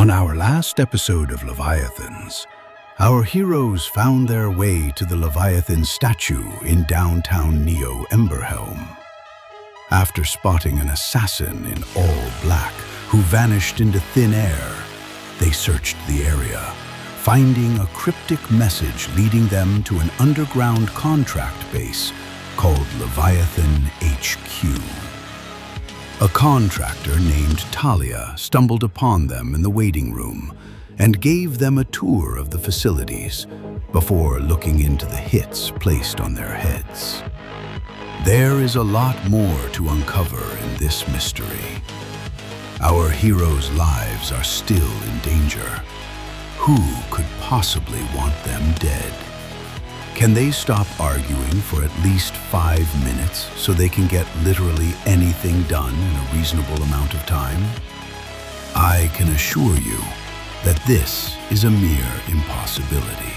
On our last episode of Leviathans, our heroes found their way to the Leviathan statue in downtown Neo Emberhelm. After spotting an assassin in all black who vanished into thin air, they searched the area, finding a cryptic message leading them to an underground contract base called Leviathan HQ. A contractor named Talia stumbled upon them in the waiting room and gave them a tour of the facilities before looking into the hits placed on their heads. There is a lot more to uncover in this mystery. Our heroes' lives are still in danger. Who could possibly want them dead? Can they stop arguing for at least 5 minutes so they can get literally anything done in a reasonable amount of time? I can assure you that this is a mere impossibility.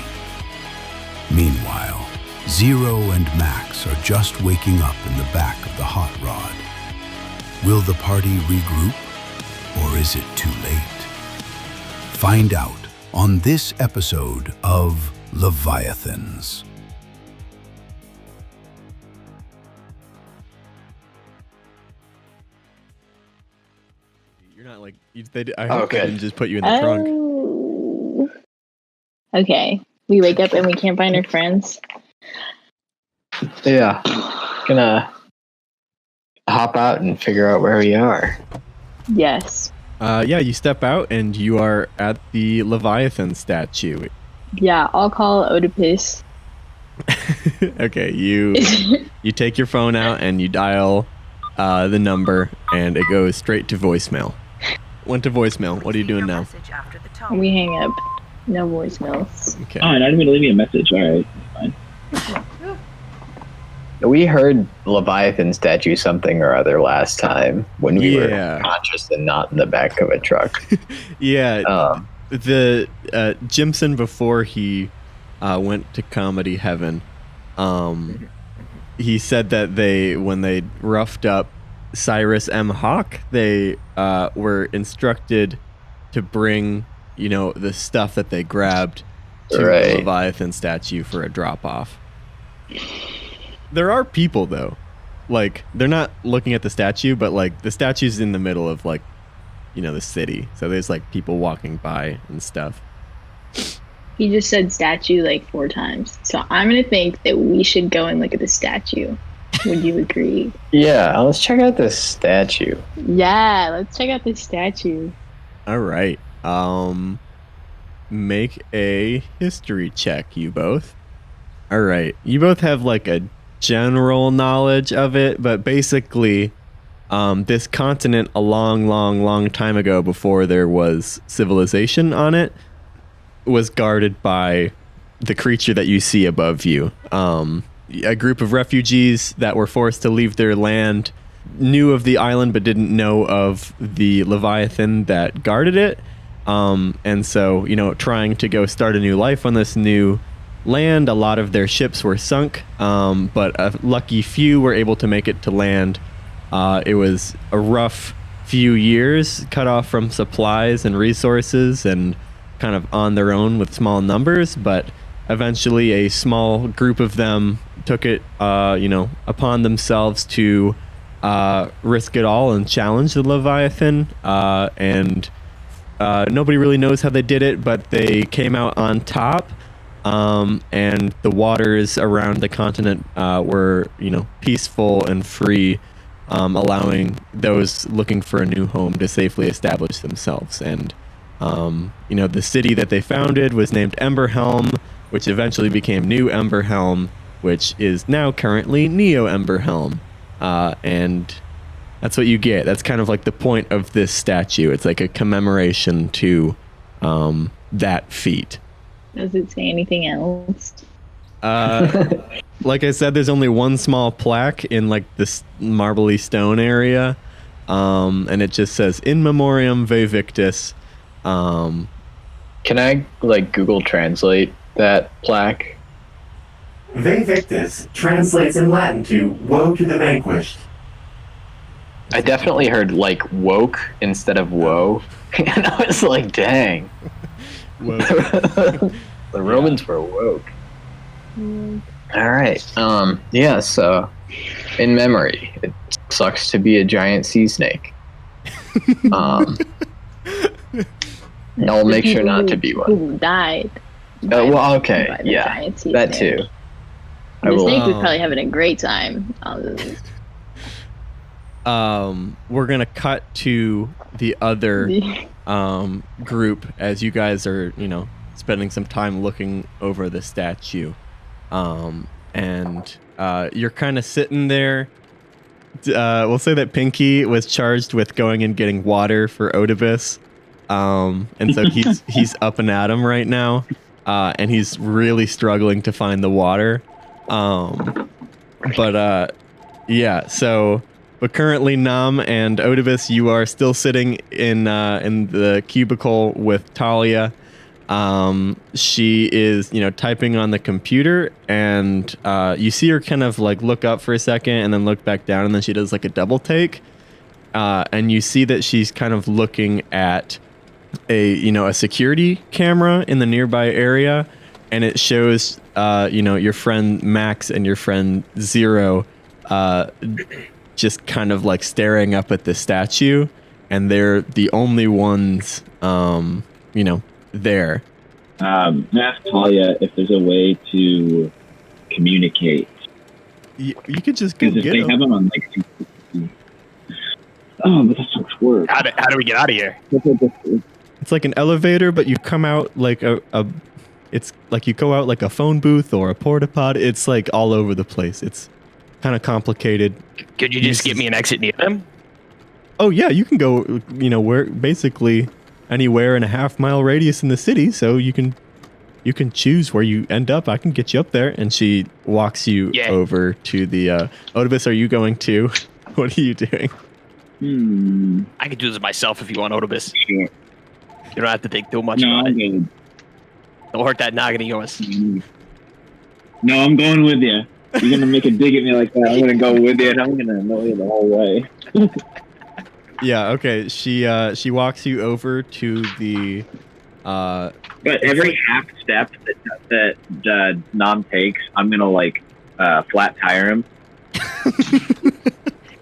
Meanwhile, Zero and Max are just waking up in the back of the hot rod. Will the party regroup, or is it too late? Find out on this episode of Leviathans. You're not like I hope they didn't just put you in the trunk. Okay. We wake up and we can't find our friends. Yeah. Gonna hop out and figure out where we are. Yes. Yeah, you step out and you are at the Leviathan statue. Yeah, I'll call Oedipus. Okay, you take your phone out and you dial the number and it goes straight to voicemail. Went to voicemail. What are you doing now? We hang up. No voicemails. Okay. Oh, I didn't even leave me a message. All right, fine. We heard Leviathan statue something or other last time when we were conscious and not in the back of a truck. Yeah. The Jimson, before he went to comedy heaven, he said that when they roughed up Cyrus M. Hawk, they were instructed to bring, the stuff that they grabbed to the Leviathan statue for a drop-off. There are people, though. Like, they're not looking at the statue, but, like, the statue's in the middle of, like, the city. So there's, like, people walking by and stuff. He just said statue, like, 4 times. So I'm going to think that we should go and look at the statue. Would you agree? Yeah, let's check out this statue. Yeah, let's check out this statue. All right. Make a history check, you both. All right. You both have, like, a general knowledge of it, but basically this continent a long time ago, before there was civilization on it, was guarded by the creature that you see above you. A group of refugees that were forced to leave their land knew of the island but didn't know of the Leviathan that guarded it, and so trying to go start a new life on this new land, a lot of their ships were sunk, but a lucky few were able to make it to land. It was a rough few years, cut off from supplies and resources and kind of on their own with small numbers, but eventually a small group of them took it upon themselves to risk it all and challenge the Leviathan, and nobody really knows how they did it, but they came out on top. And the waters around the continent were, peaceful and free, allowing those looking for a new home to safely establish themselves. And, the city that they founded was named Emberhelm, which eventually became New Emberhelm, which is now currently Neo Emberhelm. And that's what you get. That's kind of like the point of this statue. It's like a commemoration to that feat. Does it say anything else? Like I said, there's only one small plaque in like this marbly stone area, and it just says "In Memoriam Ve Victis." Can I Google Translate that plaque? Ve Victis translates in Latin to "Woe to the vanquished." I definitely heard like woke instead of woe, and I was like, dang. Whoa. The Romans were woke. All right. Yeah. So, in memory, it sucks to be a giant sea snake. I'll make sure not to be one. Who died? Well, okay, by the yeah, giant sea that snake. too. The snake was probably having a great time. We're gonna cut to the other group as you guys are, spending some time looking over the statue, and you're kind of sitting there. We'll say that Pinky was charged with going and getting water for Oedipus, and so he's up and at him right now, and he's really struggling to find the water. But currently, Nam and Oedipus, you are still sitting in the cubicle with Talia. She is, typing on the computer, and you see her kind of like look up for a second and then look back down, and then she does like a double take, and you see that she's kind of looking at a security camera in the nearby area, and it shows your friend Max and your friend Zero just kind of like staring up at the statue, and they're the only ones there. Ask Talia if there's a way to communicate. You could just go Because get if they have them on like 260. Oh, but that's so much work. How do we get out of here? It's like an elevator, but you come out like it's like you go out like a phone booth or a porta potty. It's like all over the place. It's kind of complicated. Could you just give me an exit near them? Oh yeah, you can go, where basically anywhere in a half-mile radius in the city, so you can choose where you end up. I can get you up there. And she walks you over to the Oedipus, are you going to? What are you doing? I can do this myself if you want, Oedipus. Sure. You don't have to think too much No, about I'm it. good. Don't hurt that noggin of yours. No, I'm going with you. You're gonna make a dig at me like that. I'm gonna go with you, and I'm gonna annoy you the whole way. Yeah, okay. She walks you over to the But every half step that Nam takes, I'm gonna like flat tire him.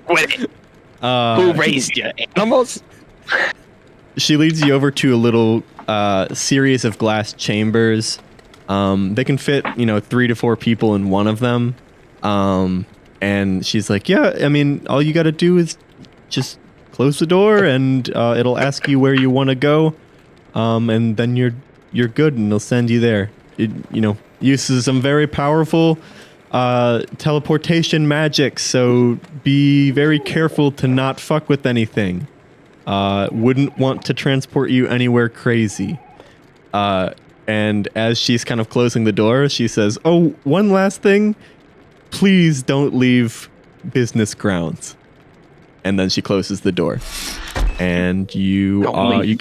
Wait, who raised you? Animals? She leads you over to a little series of glass chambers. They can fit, 3 to 4 people in one of them. And she's like, yeah, I mean, all you got to do is just close the door, and it'll ask you where you want to go. And then you're good, and it'll send you there. It, uses some very powerful teleportation magic, so be very careful to not fuck with anything. Wouldn't want to transport you anywhere crazy. And as she's kind of closing the door, she says, oh, one last thing. Please don't leave business grounds. And then she closes the door. And you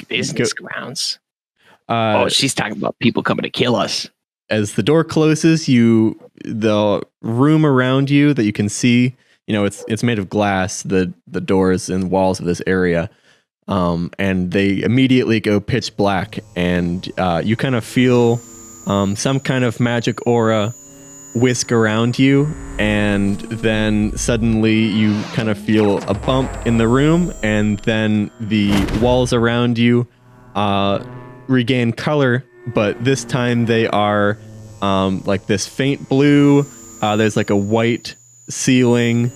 business grounds. She's talking about people coming to kill us. As the door closes, the room around you that you can see, it's made of glass, the doors and walls of this area. And they immediately go pitch black, and you kind of feel some kind of magic aura whisk around you, and then suddenly you kind of feel a bump in the room, and then the walls around you regain color, but this time they are like this faint blue. There's like a white ceiling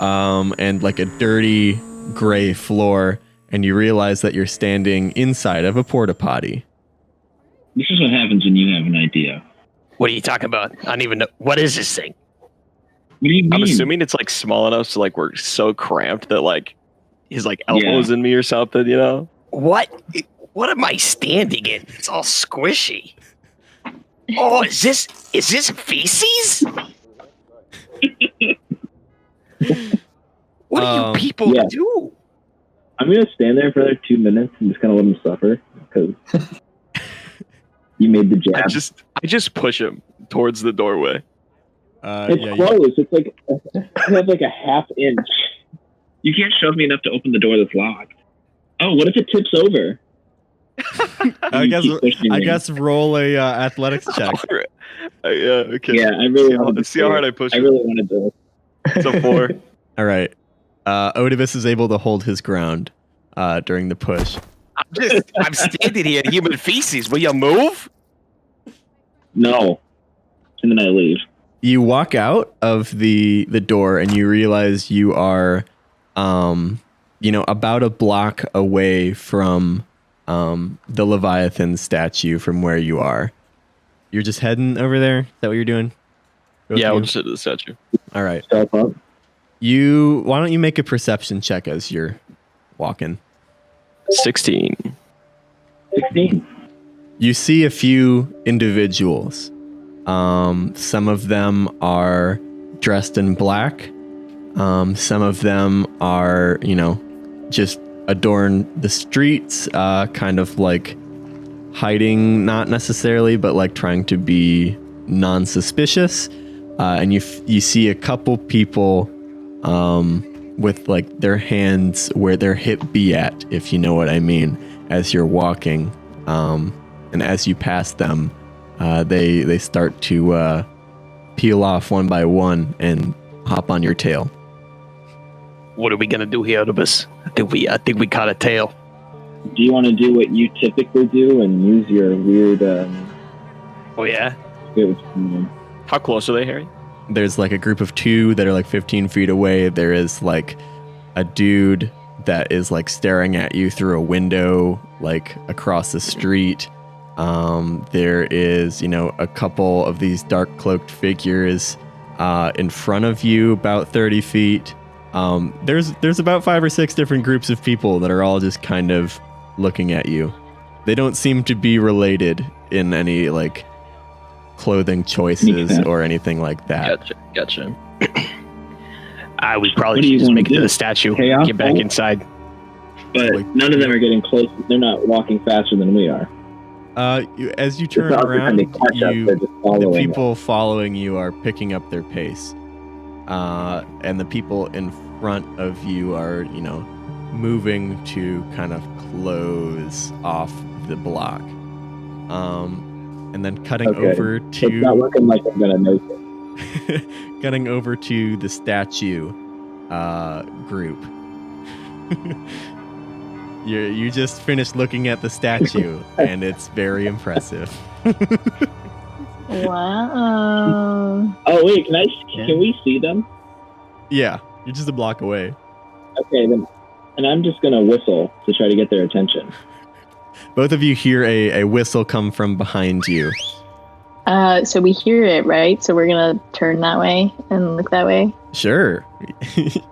and like a dirty gray floor. And you realize that you're standing inside of a porta potty. This is what happens when you have an idea. What are you talking about? I don't even know. What is this thing? What do you mean? I'm assuming it's like small enough so like we're so cramped that like his like elbows in me or something, What? What am I standing in? It's all squishy. Oh, is this feces? What do you people do? I'm gonna stand there for another 2 minutes and just kind of let him suffer because you made the jab. I just push him towards the doorway. It's close. It's like you have like a half inch. You can't shove me enough to open the door that's locked. Oh, what if it tips over? I guess roll a athletics check. Yeah, okay. Yeah, I really wanted to see how hard I push I it. really wanted to. It's a 4. All right. Odibus is able to hold his ground during the push. I'm standing here in human feces. Will you move? No. And then I leave. You walk out of the door and you realize you are, about a block away from the Leviathan statue from where you are. You're just heading over there? Is that what you're doing? Yeah, we'll just hit the statue. All right. Step up. Why don't you make a perception check as you're walking? 16. 16. You see a few individuals. Some of them are dressed in black. Some of them are, just adorn the streets, kind of like hiding, not necessarily, but like trying to be non-suspicious. And you see a couple people with like their hands where their hip be at, if you know what I mean, as you're walking. And as you pass them, they start to peel off one by one and hop on your tail. What are we gonna do here, Odibus? I think we caught a tail. Do you want to do what you typically do and use your weird? Oh yeah. How close are they, Harry? There's like a group of 2 that are like 15 feet away. There is like a dude that is like staring at you through a window, like across the street. There is, a couple of these dark cloaked figures in front of you, about 30 feet. There's about 5 or 6 different groups of people that are all just kind of looking at you. They don't seem to be related in any like clothing choices or anything like that. Gotcha. We probably What do you should just wanna make it to do? the statue. Chaos Get back bolt? inside. But none of them are getting close. They're not walking faster than we are. As you turn It's not around, pretending to catch us, they're just the following people following you are picking up their pace. And the people in front of you are, moving to kind of close off the block. And then cutting Okay. over It's not to looking like I'm gonna make it. cutting over to the statue group. You just finished looking at the statue and it's very impressive. Wow. Oh wait, can we see them? Yeah, you're just a block away. Okay, then, and I'm just gonna whistle to try to get their attention. Both of you hear a whistle come from behind you. So we hear it, right? So we're gonna turn that way and look that way. Sure.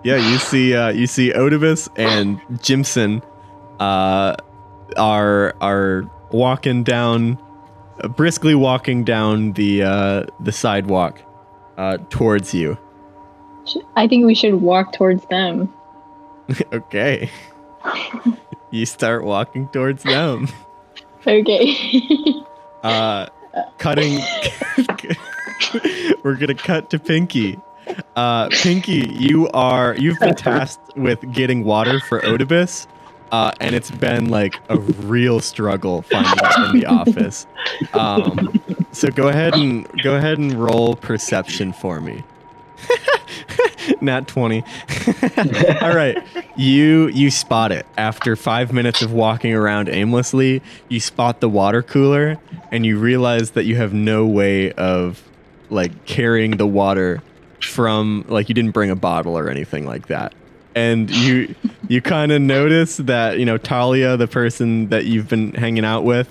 Yeah, you see Odibus and Jimson are walking down, briskly walking down the sidewalk towards you. I think we should walk towards them. Okay. You start walking towards them. Okay. Cutting. We're gonna cut to Pinky. Pinky, you've been tasked with getting water for Odibus, and it's been like a real struggle finding it in the office. So go ahead and roll perception for me. Nat 20. All right. You spot it. After 5 minutes of walking around aimlessly, you spot the water cooler and you realize that you have no way of like carrying the water from, like, you didn't bring a bottle or anything like that. And you kind of notice that, Talia, the person that you've been hanging out with,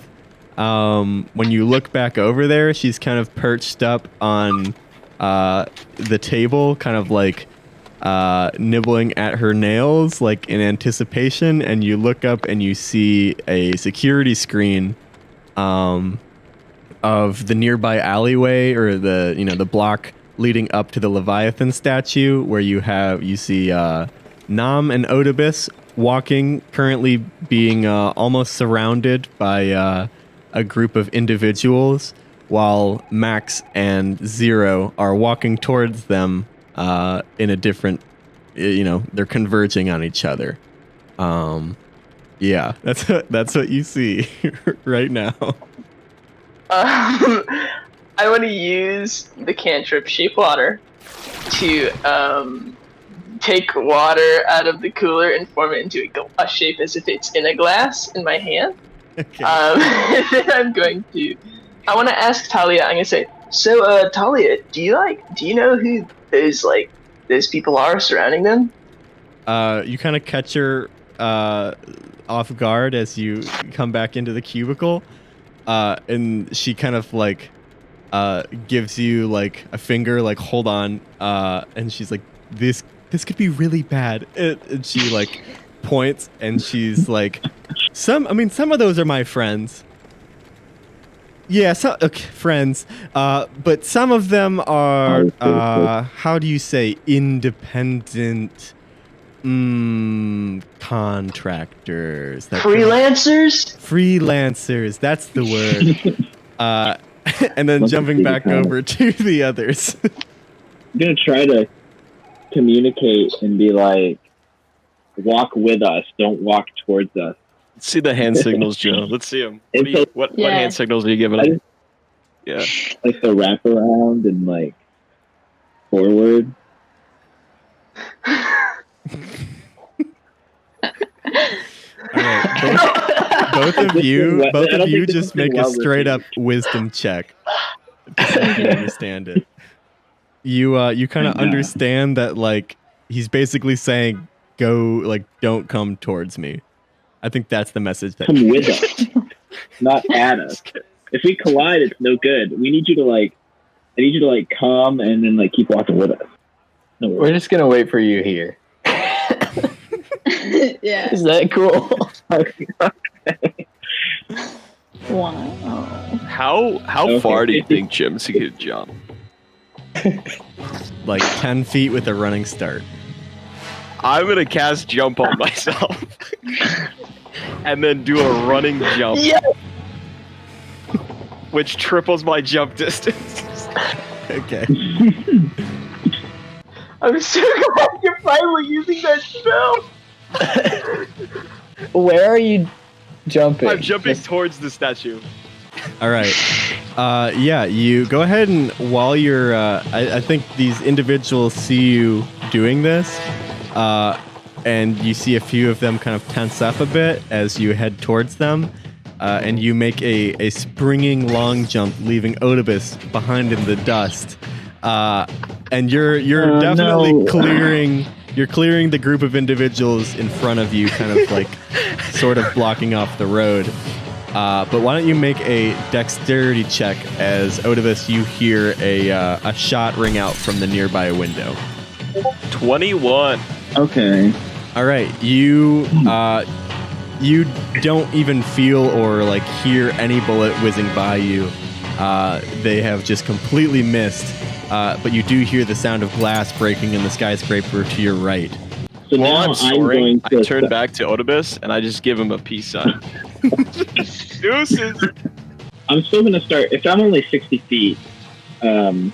when you look back over there, she's kind of perched up on the table, kind of like nibbling at her nails, like in anticipation. And you look up and you see a security screen of the nearby alleyway, or the block leading up to the Leviathan statue, where you see Nam and Odibus walking, currently being almost surrounded by a group of individuals, while Max and Zero are walking towards them in a different they're converging on each other. Yeah, that's what you see right now. I want to use the cantrip Shape Water to take water out of the cooler and form it into a glass shape as if it's in a glass in my hand. Okay. And then I want to ask Talia. I'm gonna say, so Talia, do you know who those people are surrounding them? You kind of catch her off guard as you come back into the cubicle, and she kind of like gives you like a finger, like hold on, and she's like, this could be really bad, and she like points, and she's like, some of those are my friends. Yeah, friends, but some of them are how do you say, independent contractors. Freelancers, that's the word. And then jumping back over to the others. I'm gonna try to communicate and be like, walk with us, don't walk towards us. Let's see the hand signals, Joe. Let's see them. What Yeah. hand signals are you giving them? Yeah. Like the wraparound and like forward. Alright, both of you just make a straight up wisdom check to see if you understand it. You kind of understand that like he's basically saying, go, like, don't come towards me. I think that's the message. That come with us, not at us. If we collide, it's no good. I need you to come and then like keep walking with us. No, we're just gonna wait for you here. Yeah. Is that cool? Wow. How far do you think Jim's gonna jump? Like 10 feet with a running start. I'm gonna cast jump on myself and then do a running jump, which triples my jump distance. Okay. I'm so glad you're finally using that spell. Where are you jumping? I'm jumping towards the statue. All right. Yeah, you go ahead and while you're, I think these individuals see you doing this, and you see a few of them kind of tense up a bit as you head towards them, and you make a springing long jump, leaving Oedipus behind in the dust. And you're definitely clearing the group of individuals in front of you, kind of like sort of blocking off the road. But why don't you make a dexterity check as Oedipus, you hear a shot ring out from the nearby window. 21. Okay. All right, you don't even feel or like hear any bullet whizzing by you. They have just completely missed. But you do hear the sound of glass breaking in the skyscraper to your right. So While now I'm soaring, I'm going I to turn back to Oedipus and I just give him a peace sign. Deuces. I'm still gonna start. If I'm only 60 feet, I'm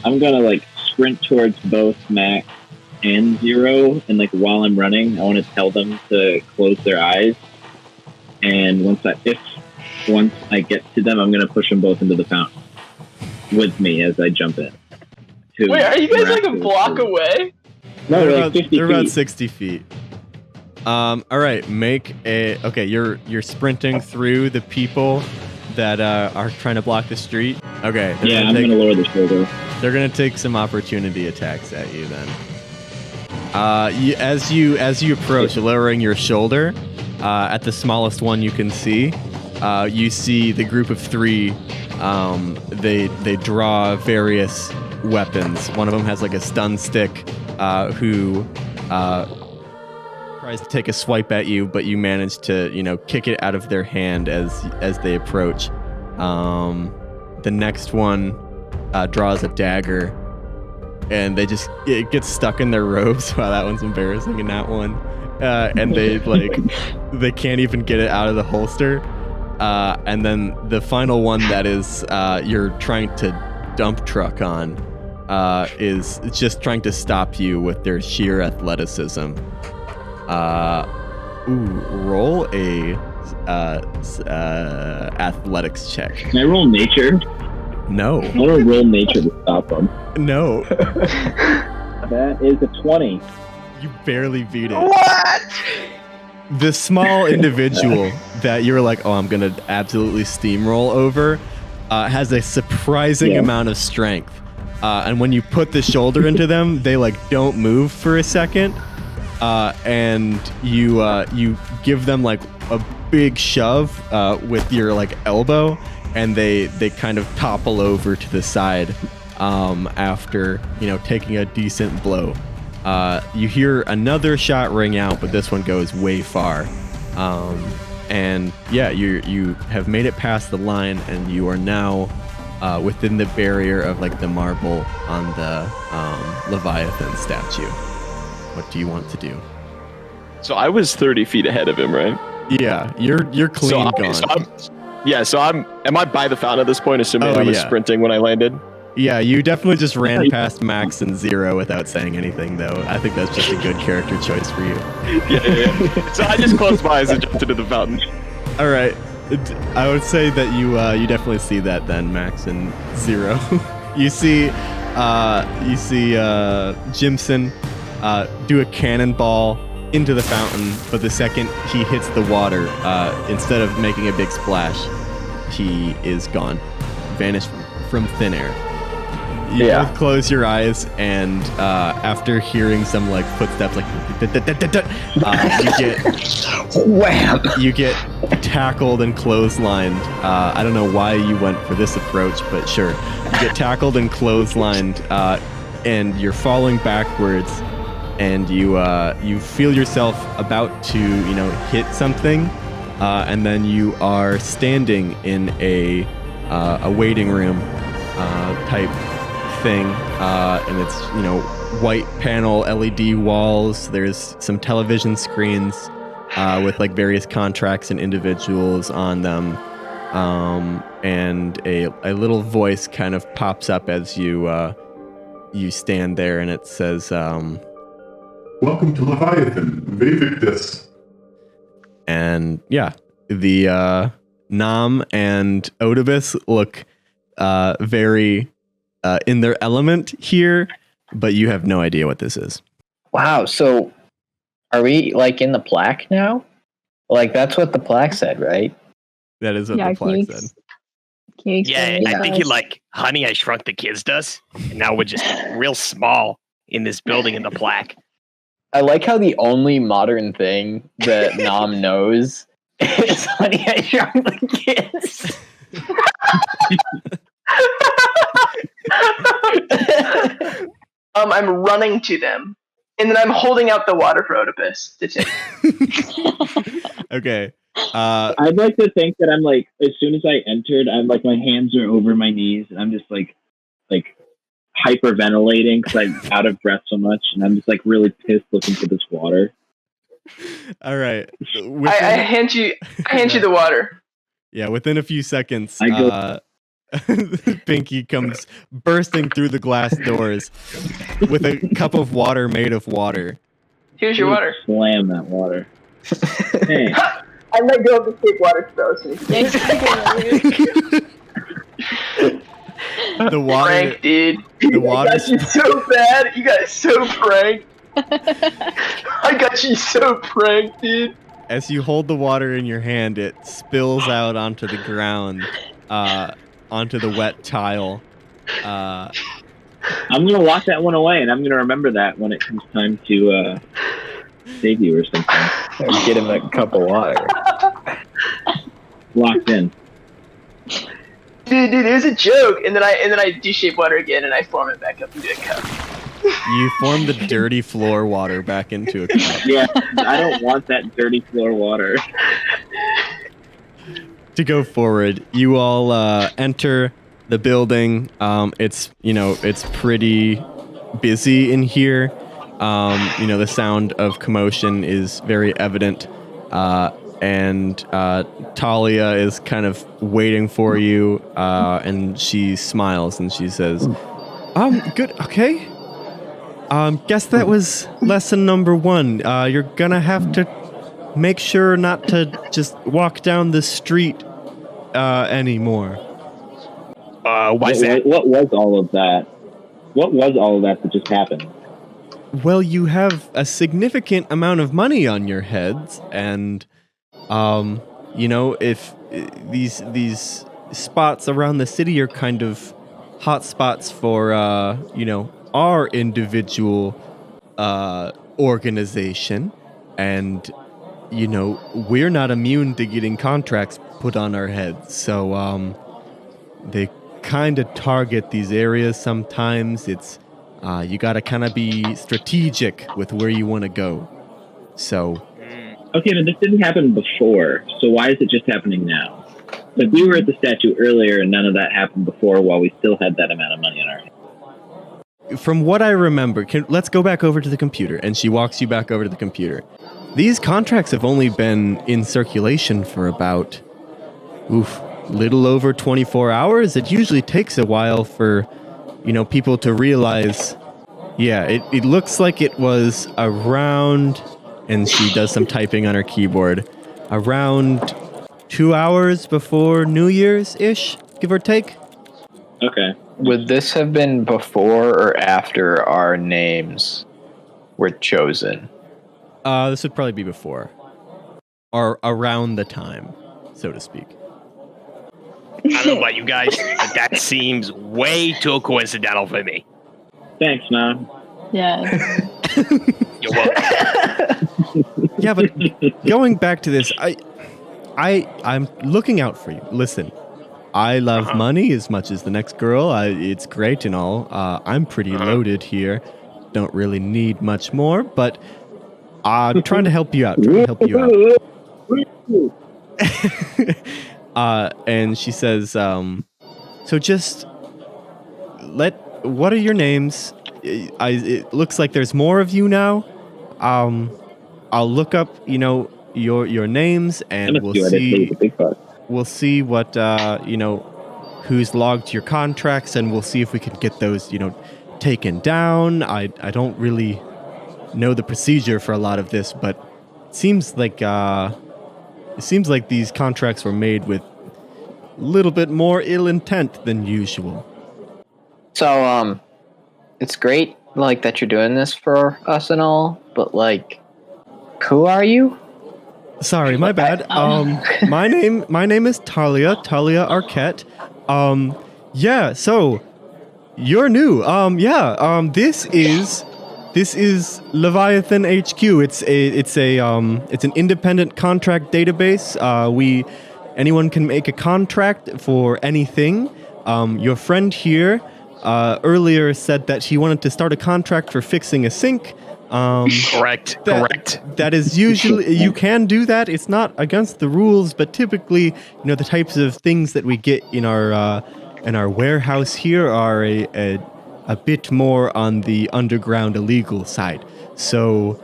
gonna like sprint towards both Max and Zero, and like while I'm running, I want to tell them to close their eyes. And once I get to them, I'm gonna push them both into the fountain with me as I jump in. Wait, are you guys like a block away? No, they're like 50 feet. about 60 feet. All right, you're sprinting through the people that are trying to block the street. Okay. I'm gonna lower the shoulder. They're gonna take some opportunity attacks at you then. As you approach, lowering your shoulder, at the smallest one you can see, you see the group of three. They draw various weapons. One of them has like a stun stick, who tries to take a swipe at you, but you manage to, kick it out of their hand as they approach. The next one draws a dagger, and it gets stuck in their robes. Wow, that one's embarrassing in that one. And they can't even get it out of the holster. And then the final one that is you're trying to dump truck on is just trying to stop you with their sheer athleticism. Roll a athletics check. Can I roll nature? No. I want to roll nature to stop them. No. That is a 20. You barely beat it. What? The small individual that you were like, oh, I'm going to absolutely steamroll over, has a surprising amount of strength. And when you put the shoulder into them, they like don't move for a second. And you give them like a big shove with your like elbow, and they kind of topple over to the side after taking a decent blow. You hear another shot ring out, but this one goes way far. And yeah, you have made it past the line, and you are now within the barrier of like the marble on the Leviathan statue. What do you want to do? So I was 30 feet ahead of him, right? Yeah, you're clean gone. Am I by the fountain at this point, assuming I was sprinting when I landed? Yeah, you definitely just ran past Max and Zero without saying anything, though. I think that's just a good character choice for you. Yeah. So I just closed my eyes and jumped into the fountain. All right. I would say that you definitely see that then, Max and Zero. you see Jimson do a cannonball into the fountain, but the second he hits the water, instead of making a big splash, he is gone, vanished from thin air. You both close your eyes, and after hearing some like footsteps, like you get tackled and clotheslined. I don't know why you went for this approach, but sure. You get tackled and clotheslined, and you're falling backwards, and you feel yourself about to hit something, and then you are standing in a waiting room type thing, and it's white panel LED walls. There's some television screens with like various contracts and individuals on them, and a little voice kind of pops up as you stand there, and it says, "Welcome to Leviathan, Leviathans." And yeah, the Nam and Odibus look very in their element here, but you have no idea what this is. Wow, so are we like in the plaque now? Like that's what the plaque said, right? That is what the plaque said. Yeah, I think you like Honey, I Shrunk the Kids does. And now we're just real small in this building in the plaque. I like how the only modern thing that Nam knows is Honey, I Shrunk the Kids. I'm running to them, and then I'm holding out the water for Oedipus to take. Okay. I'd like to think that I'm like, as soon as I entered, I'm like, my hands are over my knees, and I'm just like hyperventilating because I'm out of breath so much, and I'm just like really pissed looking for this water. All right. I hand you the water. Yeah, within a few seconds, I go. Pinky comes bursting through the glass doors with a cup of water made of water. Here's your water. Slam that water. Hey. I let go of the fake water spells. The water, prank, dude. The water. I got you so bad. You got so pranked. I got you so pranked, dude. As you hold the water in your hand, it spills out onto the ground. Onto the wet tile. I'm gonna lock that one away, and I'm gonna remember that when it comes time to save you or something. Or get him a cup of water. Locked in. Dude, it was a joke, and then I de-shape water again, and I form it back up into a cup. You form the dirty floor water back into a cup. Yeah, I don't want that dirty floor water. To go forward, you all enter the building. It's pretty busy in here. The sound of commotion is very evident, and Talia is kind of waiting for you, and she smiles and she says, Good. Okay. Guess that was lesson number 1. You're gonna have to make sure not to just walk down the street anymore. Why's that? What was all of that? What was all of that just happened? Well, you have a significant amount of money on your heads, and if these spots around the city are kind of hot spots for our individual organization, and we're not immune to getting contracts put on our heads, so they kind of target these areas sometimes. It's you got to kind of be strategic with where you want to go. So Okay, but this didn't happen before, so why is it just happening now? Like, we were at the statue earlier and none of that happened before while we still had that amount of money on our hands. from what I remember, let's go back over to the computer, and she walks you back over to the computer. These contracts have only been in circulation for about little over 24 hours. It usually takes a while for people to realize. Yeah, it looks like it was around, and she does some typing on her keyboard, around 2 hours before New Year's-ish, give or take. Okay. Would this have been before or after our names were chosen? This would probably be before, or around the time, so to speak. I don't know about you guys, but that seems way too coincidental for me. Thanks, man. Yeah. You're welcome. Yeah, but going back to this, I'm looking out for you. Listen, I love money as much as the next girl. It's great and all. I'm pretty loaded here. Don't really need much more, but I'm trying to help you out. And she says, so just what are your names? It looks like there's more of you now. I'll look up, your names, and we'll see what, who's logged your contracts, and we'll see if we can get those, taken down. I don't really know the procedure for a lot of this, but it seems like these contracts were made with a little bit more ill intent than usual. So, it's great, that you're doing this for us and all, but, who are you? Sorry, my bad. My name is Talia Arquette. Yeah, so you're new. This is Leviathan HQ. It's an independent contract database. Anyone can make a contract for anything. Your friend here earlier said that he wanted to start a contract for fixing a sink. Correct. That is usually, you can do that. It's not against the rules, but typically, the types of things that we get in our warehouse here are a bit more on the underground illegal side. So,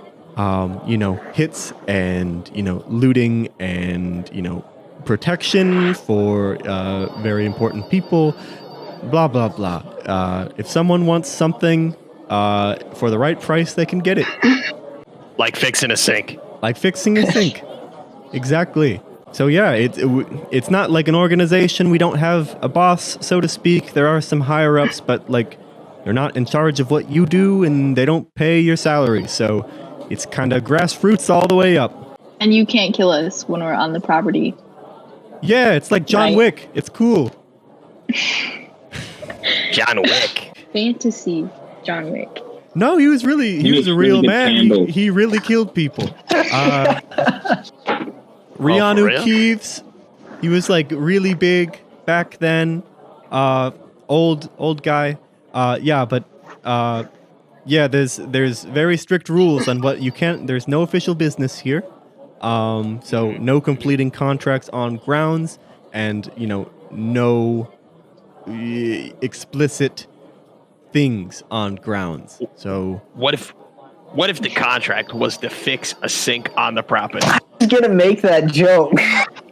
hits and, looting and, protection for very important people, blah, blah, blah. If someone wants something for the right price, they can get it. Like fixing a sink. Exactly. So yeah, it's not like an organization. We don't have a boss, so to speak. There are some higher ups, but you're not in charge of what you do, and they don't pay your salary. So it's kind of grassroots all the way up. And you can't kill us when we're on the property. Yeah, it's like John Wick. It's cool. John Wick. Fantasy John Wick. No, he was a real man. He really killed people. Rianu Keeves, he was really big back then. Old guy. There's very strict rules on what you can't. There's no official business here. So no completing contracts on grounds, and no explicit things on grounds. So what if the contract was to fix a sink on the property? I was gonna make that joke.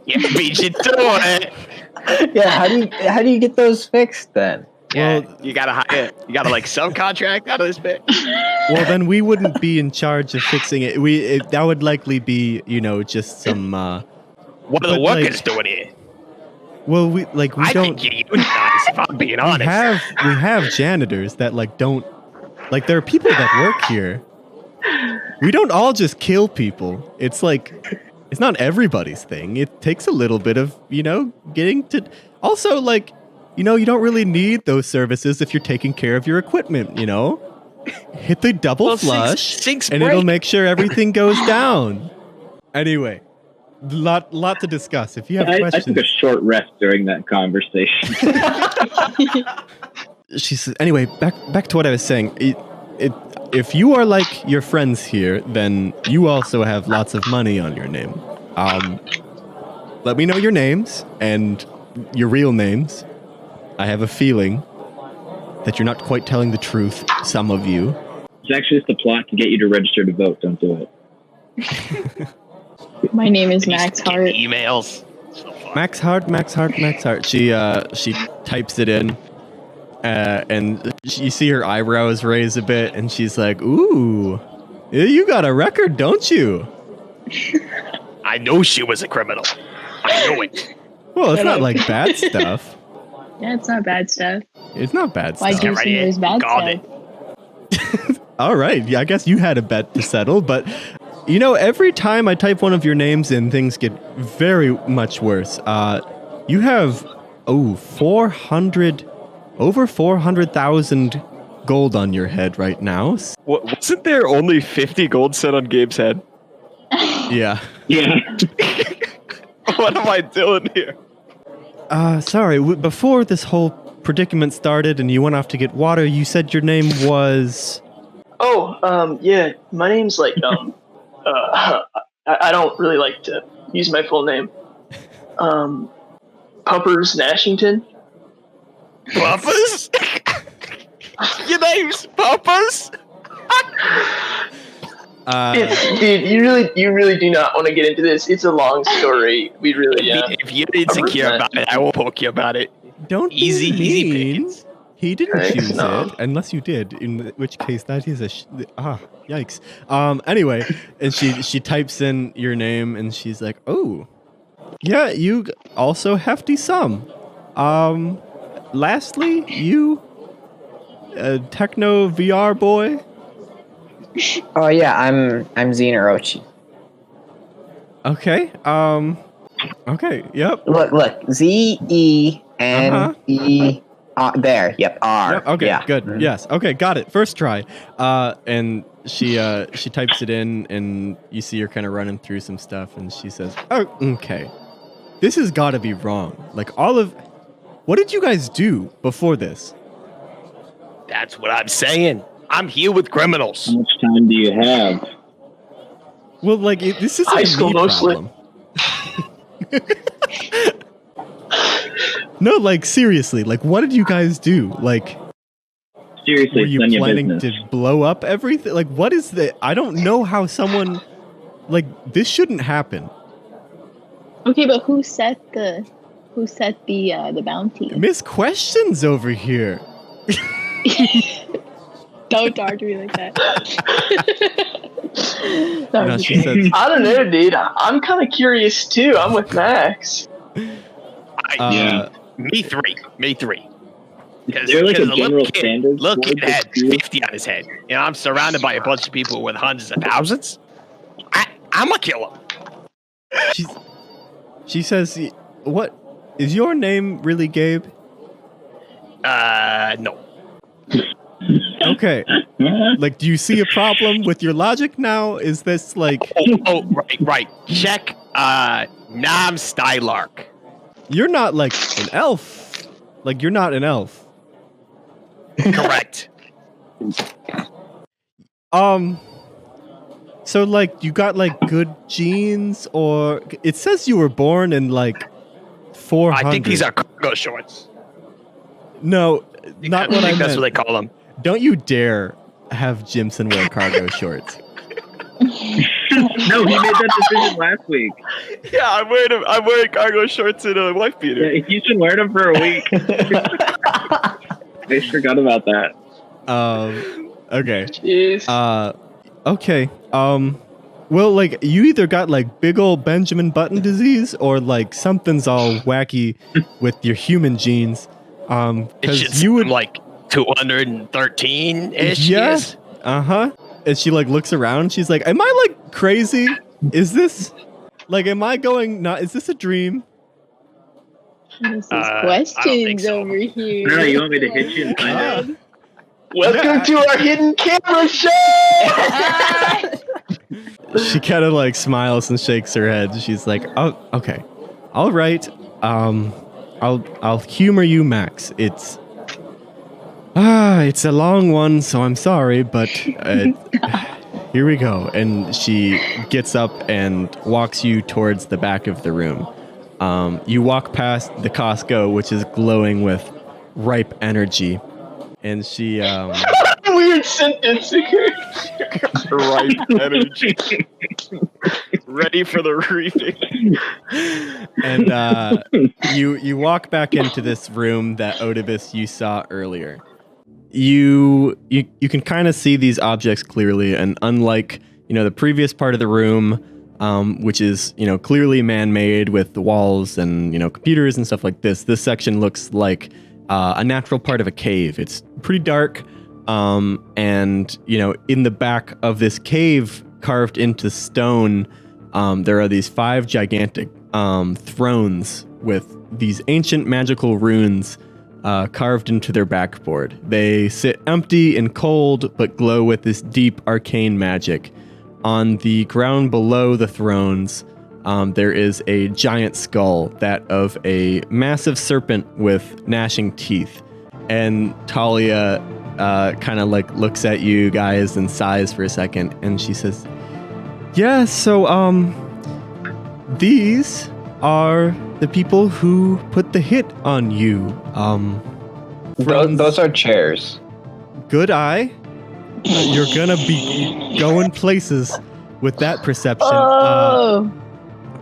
You beat you to it. Yeah, how do you get those fixed then? Well- you gotta hire. You gotta like subcontract out of this bit. Well, then we wouldn't be in charge of fixing it. That would likely be, just some. What are the But, workers like, doing here? Well, we I don't. think you unionize. If I'm being honest. We have janitors that don't. Like, there are people that work here. We don't all just kill people. It's it's not everybody's thing. It takes a little bit of getting to. Also, you don't really need those services if you're taking care of your equipment. Hit the double flush, sinks and break. it'll make sure everything goes down. Anyway, lot to discuss. If you have I questions, took a short rest during that conversation. she says. Anyway, back to what I was saying. If you are like your friends here, then you also have lots of money on your name. Let me know your names and your real names. I have a feeling that you're not quite telling the truth, some of you. It's actually just a plot to get you to register to vote. Don't do it. My name is I used Max to get Hart. Emails. So fun. Max Hart. She types it in, and you see her eyebrows raise a bit, and she's like, "Ooh, you got a record, don't you?" I know she was a criminal. I know it. Well, it's not like bad stuff. Yeah, it's not bad stuff. It's not bad Why stuff. do you right think here. there's bad Got stuff? All right. Yeah, I guess you had a bet to settle, but every time I type one of your names in, things get very much worse. You have over 400,000 gold on your head right now. Wasn't there only 50 gold set on Gabe's head? Yeah. Yeah. What am I doing here? Sorry. Before this whole predicament started and you went off to get water, you said your name was. Oh, yeah. My name's I don't really like to use my full name. Puppers Nashington. Puppers? Your name's Puppers? Dude, you really do not want to get into this. It's a long story. We really, yeah. If you're insecure about it, I will poke you about it. Don't Easy be mean. pickings. He didn't Thanks, choose no. it, unless you did. In which case, that is yikes. Anyway, and she types in your name, and she's like, "Oh, yeah, you also hefty sum. Lastly, you, techno VR boy." Oh yeah, I'm Xena Orochi. Okay. Okay. Yep. Look, ZENE. There. Yep. R. Yep, okay, Yeah. good. Mhm. Yes. Okay, got it. First try. And she types it in, and you see her kind of running through some stuff, and she says, "Oh, okay. This has got to be wrong. What did you guys do before this?" That's what I'm saying. I'm here with criminals. How much time do you have? Well, this is High a school me mostly. problem. No, seriously, what did you guys do? Seriously, Were you it's none of your planning business. to blow up everything? What is the? I don't know how someone this shouldn't happen. Okay, but who set the bounty? Miss Questions over here. Don't talk to me like that. No, she said, I don't know, dude. I'm kind of curious too. I'm with Max. Yeah. Me three. Is there like a general standard? Look, for kid had this? 50 on his head. I'm surrounded by a bunch of people with hundreds of thousands. I'm a killer. she says, "What is your name really, Gabe?" No. Okay. Do you see a problem with your logic now? Is this Oh, right. Check, Nam Stylark. you're not an elf? You're not an elf. Correct. So you got good genes, or it says you were born in 400. I think these are cargo shorts. No, not what I think that's meant. what they call them. Don't you dare have Jimson wear cargo shorts. No, he made that decision last week. Yeah, I'm wearing cargo shorts and a wife beater. Yeah, he's been wearing them for a week. I forgot about that. Okay. Jeez. Okay. Well, like, you either got, like, big ol' Benjamin Button disease or, like, something's all wacky with your human genes. It Because should you would... seem like 213-ish. Yeah. Yes. Uh-huh. And she, like, looks around. She's like, am I, like, crazy? Is this... Like, am I going... Not? Is this a dream? This is I don't think questions so. over here. No, you want me to hit you and find out? Welcome to our hidden camera show. She kind of, like, smiles and shakes her head. She's like, oh, okay. All right. I'll humor you, Max. It's a long one, so I'm sorry, but here we go. And she gets up and walks you towards the back of the room. You walk past the Costco, which is glowing with ripe energy, and she Weird sentence. Right energy. Ready for the reaping. and you walk back into this room that Odibus you saw earlier. You can kind of see these objects clearly, and unlike the previous part of the room, which is clearly man-made with the walls and computers and stuff like this, this section looks like a natural part of a cave. It's pretty dark, and in the back of this cave, carved into stone, there are these 5 gigantic thrones with these ancient magical runes carved into their backboard. They sit empty and cold, but glow with this deep arcane magic. On the ground below the thrones, there is a giant skull, that of a massive serpent with gnashing teeth. And Talia kind of like looks at you guys and sighs for a second, and she says, yeah, so these are the people who put the hit on you. Those are chairs. Good eye. You're gonna be going places with that perception. Oh.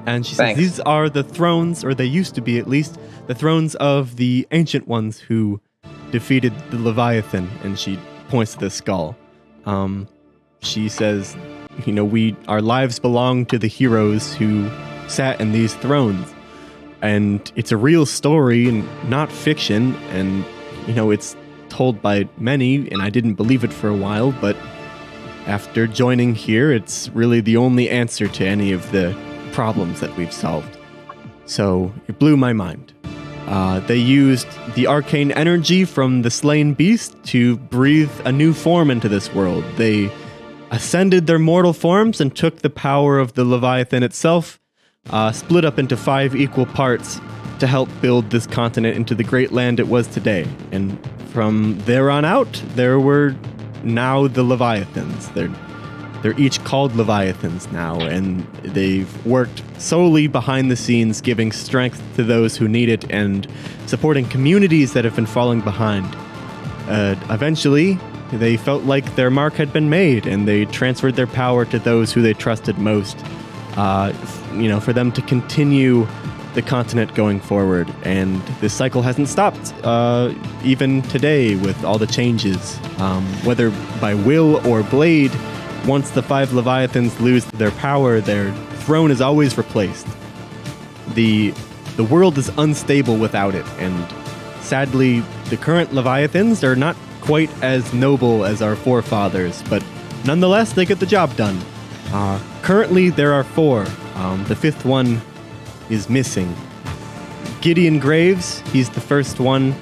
And she Thanks. says, these are the thrones, or they used to be at least, the thrones of the ancient ones who defeated the Leviathan. And she points to the skull. She says, our lives belong to the heroes who sat in these thrones. And it's a real story and not fiction. And, it's told by many, and I didn't believe it for a while, but after joining here, it's really the only answer to any of the problems that we've solved. So it blew my mind. They used the arcane energy from the slain beast to breathe a new form into this world. They ascended their mortal forms and took the power of the Leviathan itself, split up into 5 equal parts to help build this continent into the great land it was today. And from there on out, there were now the Leviathans. They're each called Leviathans now, and they've worked solely behind the scenes, giving strength to those who need it and supporting communities that have been falling behind. Eventually, they felt like their mark had been made, and they transferred their power to those who they trusted most, for them to continue the continent going forward. And this cycle hasn't stopped, even today with all the changes, whether by will or blade. Once the 5 Leviathans lose their power, their throne is always replaced. The world is unstable without it, and sadly, the current Leviathans are not quite as noble as our forefathers, but nonetheless, they get the job done. Currently, there are 4. The 5th one is missing. Gideon Graves, he's the first one.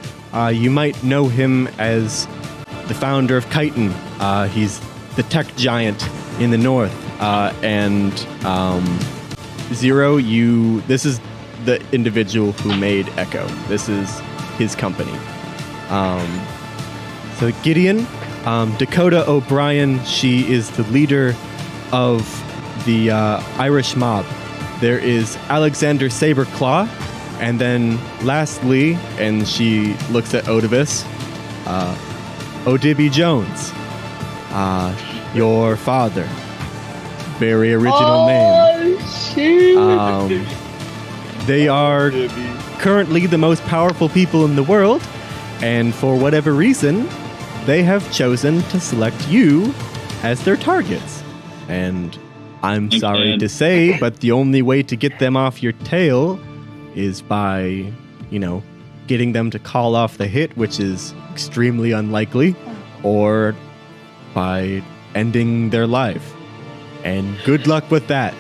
You might know him as the founder of Chitin. He's the tech giant in the north. And Zero, this is the individual who made Echo. This is his company. So Gideon, Dakota O'Brien, she is the leader of the Irish mob. There is Alexander Saberclaw, and then lastly, and she looks at Odibus, Odibby Jones, your father. Very original name. Shoot. They are currently the most powerful people in the world, And for whatever reason, they have chosen to select you as their targets. And I'm sorry to say, but the only way to get them off your tail is by, getting them to call off the hit, which is extremely unlikely, or by ending their life. And good luck with that.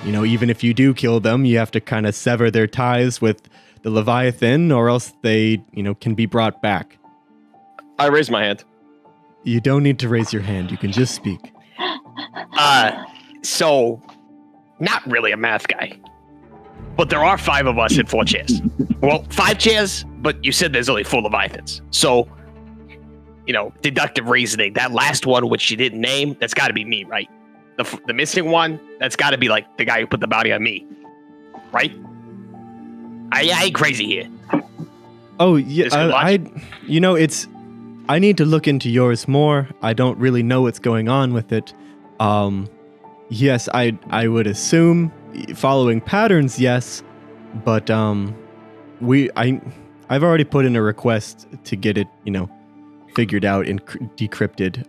Even if you do kill them, you have to kind of sever their ties with the Leviathan, or else they, can be brought back. I raise my hand. You don't need to raise your hand. You can just speak. So, not really a math guy. But there are 5 of us in 4 chairs. Well, 5 chairs, but you said there's only 4 Leviathans. So, deductive reasoning. That last one, which you didn't name, that's got to be me, right? The missing one, that's got to be like the guy who put the bounty on me, right? I ain't crazy here. Oh yeah, I need to look into yours more. I don't really know what's going on with it. Yes, I would assume following patterns, yes, but I've already put in a request to get it, figured out and decrypted.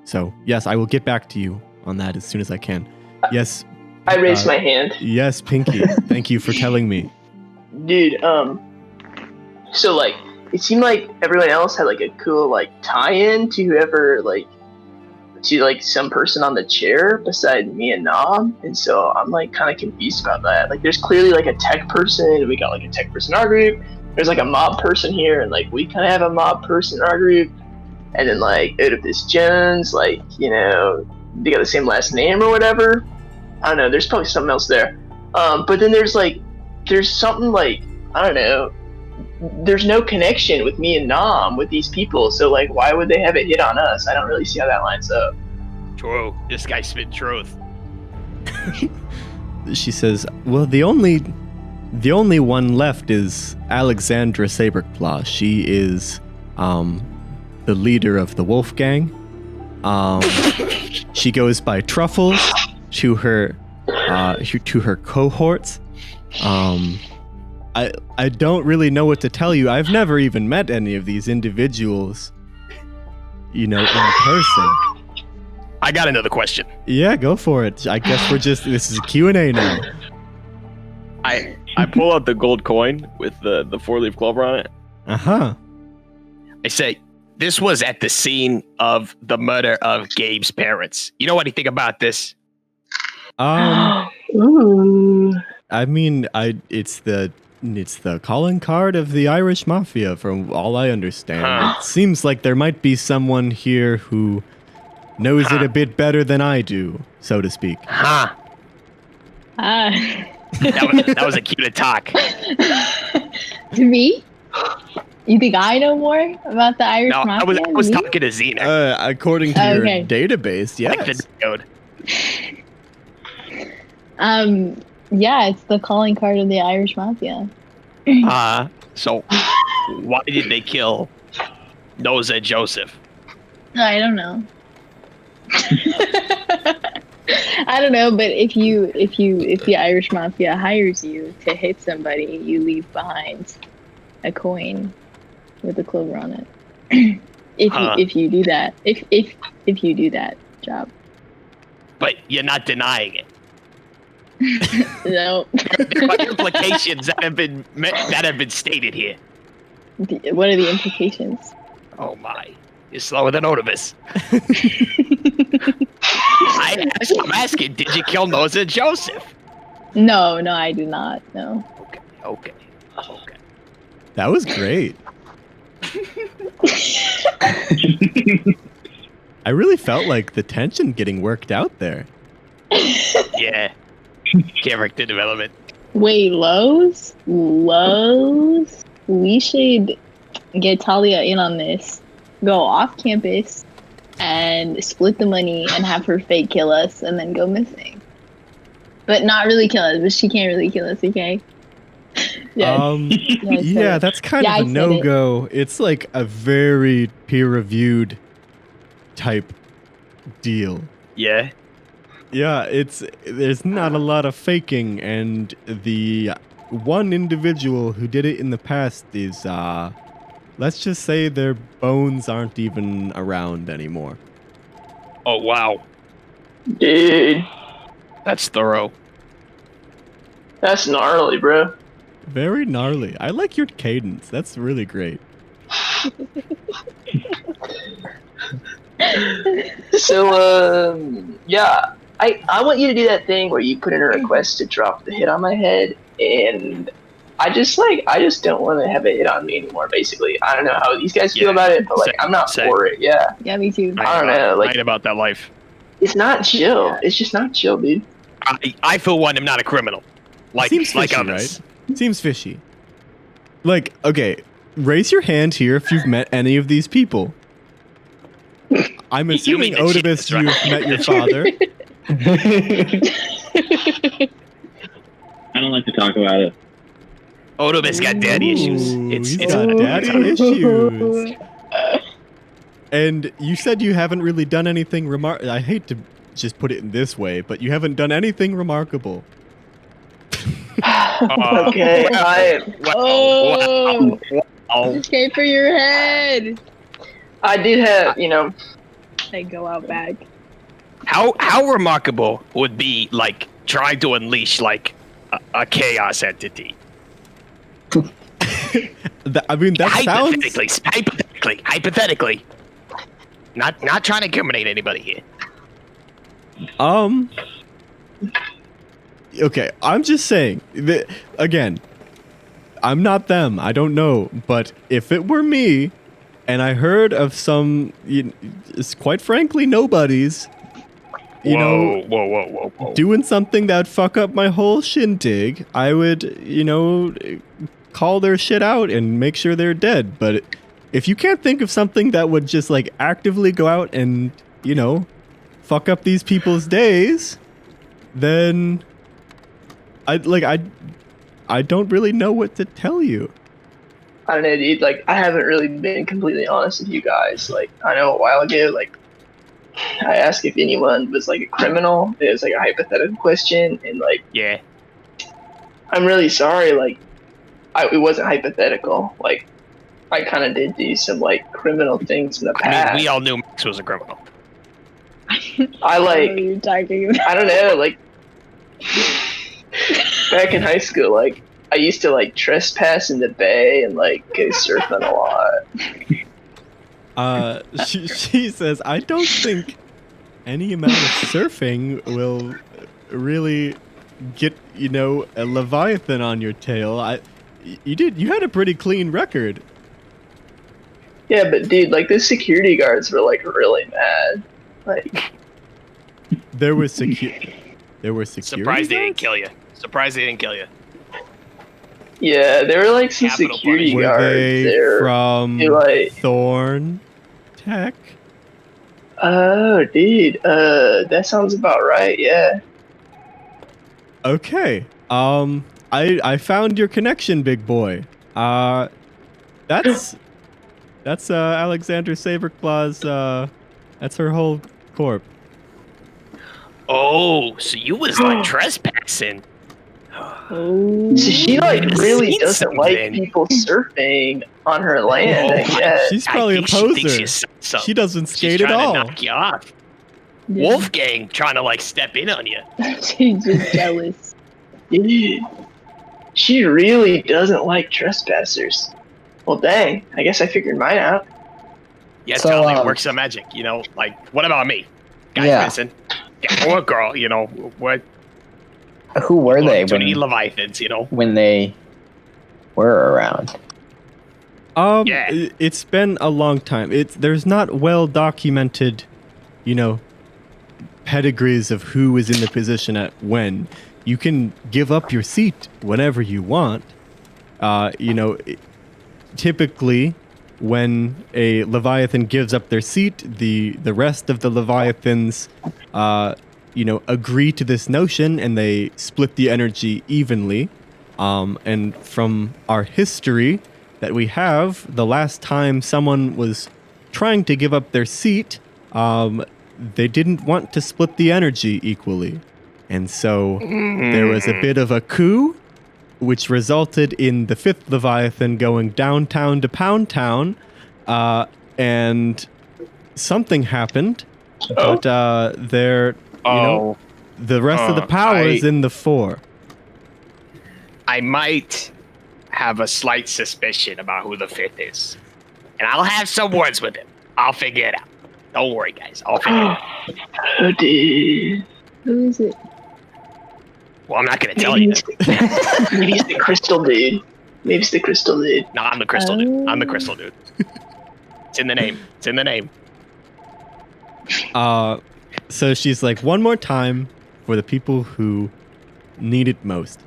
So yes, I will get back to you on that as soon as I can. Yes. I raised my hand. Yes, Pinky. Thank you for telling me. Dude, so like it seemed like everyone else had like a cool like tie-in to whoever to some person on the chair beside me and Nom, and so I'm like kind of confused about that. Like there's clearly like a tech person, and we got like a tech person in our group. There's like a mob person here, and like we kind of have a mob person in our group, and then like Oedipus Jones, they got the same last name or whatever. I don't know. There's probably something else there. But then there's something like, I don't know. There's no connection with me and Nom with these people. So like, why would they have it hit on us? I don't really see how that lines up. True. This guy spit truth. She says, well, the only one left is Alexandra Saberclaw. She is the leader of the Wolf Gang. She goes by Truffles to her cohorts. I don't really know what to tell you. I've never even met any of these individuals, in person. I got another question. Yeah, go for it. I guess this is a Q&A now. I pull out the gold coin with the 4-leaf clover on it. Uh-huh. I say, this was at the scene of the murder of Gabe's parents. You know anything about this? Ooh. I mean, it's the calling card of the Irish Mafia, from all I understand. Huh. It seems like there might be someone here who knows it a bit better than I do, so to speak. Huh. That was a cute attack. To me? You think I know more about the Irish No, Mafia? I was talking to Xena. According to your database, yes. Like the node. Yeah, it's the calling card of the Irish Mafia. So why did they kill Noza Joseph? I don't know. I don't know, but if the Irish Mafia hires you to hit somebody, you leave behind a coin with a clover on it. If you do that, if you do that job. But you're not denying it. No. There are implications that have been stated here. What are the implications? Oh my. You're slower than Oedipus. I'm asking, did you kill Noza Joseph? No, I do not. No. Okay. That was great. I really felt like the tension getting worked out there. Yeah. Character development. Wait, Lowe's? We should get Talia in on this. Go off campus and split the money and have her fake kill us and then go missing. But not really kill us, but she can't really kill us, okay? Yeah, that's kind of a no-go. It's like a very peer-reviewed type deal. Yeah. Yeah, there's not a lot of faking, and the one individual who did it in the past is, let's just say their bones aren't even around anymore. Oh wow, Dude, that's thorough. that's gnarly, bro. Very gnarly. I like your cadence. That's really great. So, yeah, I want you to do that thing where you put in a request to drop the hit on my head, and I just don't want to have it hit on me anymore. Basically, I don't know how these guys feel about it, but like, I'm not for it. Yeah, Yeah, me too. I don't know. Right Like, about that life. it's not chill. It's just not chill, dude. I for one am not a criminal, like Seems like fishy, others. right? Seems fishy. Like, okay, raise your hand here if you've met any of these people. I'm You assuming, mean the Otivus, cheapest, right? you've met your father. I don't like to talk about it. Odomus got daddy issues. Ooh, It's he's got daddy issues. And you said you haven't really done anything I hate to just put it in this way, but you haven't done anything remarkable. Okay, Oh, wow. escape for your head. I did have, you know, They go out back. How remarkable would be like trying to unleash like a chaos entity? I mean, that sounds... Hypothetically. Not trying to incriminate anybody here. Okay, I'm just saying, that, again, I'm not them, I don't know, but if it were me, and I heard of some, quite frankly, nobodies, whoa. doing something that'd fuck up my whole shindig, I would, call their shit out and make sure they're dead. But if you can't think of something that would just, like, actively go out and, fuck up these people's days, then I don't really know what to tell you. I don't know, dude. Like, I haven't really been completely honest with you guys. Like, I know a while ago, like, I asked if anyone was like a criminal. It was like a hypothetical question, and like, Yeah. I'm really sorry. Like, it wasn't hypothetical. Like, I kind of did do some like criminal things in the I past. mean, we all knew Max was a criminal. I What like, are you talking about? I don't know, like, back in high school, like, I used to like trespass in the bay and like go surfing a lot. She says, I don't think any amount of surfing will really get, a Leviathan on your tail. You had a pretty clean record. Yeah, but dude, like, the security guards were like really mad. Like, There were security. Surprised they didn't guards? kill you. Surprised they didn't kill you. yeah, there were like some Capital security Were guards they there. from They, like, Thorn Tech? oh, dude, that sounds about right. Yeah. Okay. I found your connection, big boy. That's Alexander Saberclaw's. That's her whole corp. Oh, so you was like trespassing. Oh. So she like I've really seen doesn't like something. people surfing on her land. I guess. She's probably a I think she thinks poser. she's something. She doesn't She's skate at trying all. to knock you off. Yeah. Wolfgang trying to like step in on you. She's just jealous. Dude, she really doesn't like trespassers. Well, dang. I guess I figured mine out. Yeah, So, tell me it works some magic. Like what about me? Guy's Yeah. missing. Yeah, or a girl. What? Who were they Opportunity Leviathans. when they were around? Yeah. It's been a long time. There's not well documented, pedigrees of who was in the position at when. You can give up your seat whenever you want. Typically, when a Leviathan gives up their seat, the rest of the Leviathans, agree to this notion and they split the energy evenly. And from our history that we have, the last time someone was trying to give up their seat, they didn't want to split the energy equally. And so there was a bit of a coup which resulted in the 5th Leviathan going downtown to Pound Town, and something happened, but the rest of the power is in the 4. I might have a slight suspicion about who the 5th is. And I'll have some words with him. I'll figure it out. Don't worry, guys. I'll figure it out. Who is it? Well, I'm not going to tell you. Maybe it's the crystal dude. Maybe it's the crystal dude. No, I'm the crystal dude. I'm the crystal dude. It's in the name. It's in the name. So she's like, one more time for the people who need it most.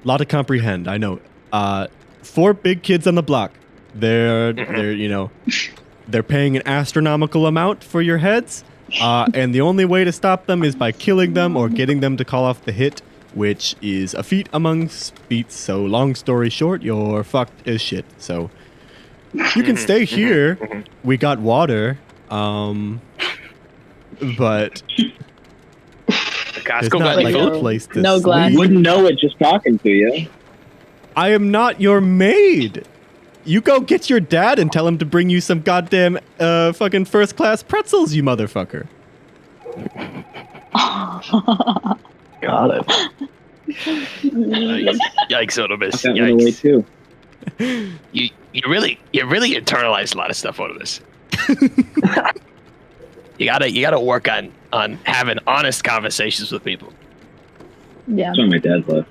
A lot to comprehend, I know. 4 big kids on the block. They're paying an astronomical amount for your heads. And the only way to stop them is by killing them or getting them to call off the hit, which is a feat amongst feats. So long story short, you're fucked as shit. So you can stay here. We got water. But there's not like a place to no glass. You wouldn't know it just talking to you. I am not your maid. You go get your dad and tell him to bring you some goddamn fucking first class pretzels, you motherfucker. Got it. Yikes, Odomus. That went away Yikes. too. You really internalized a lot of stuff out of this. You gotta work on having honest conversations with people. Yeah. That's why my dad left.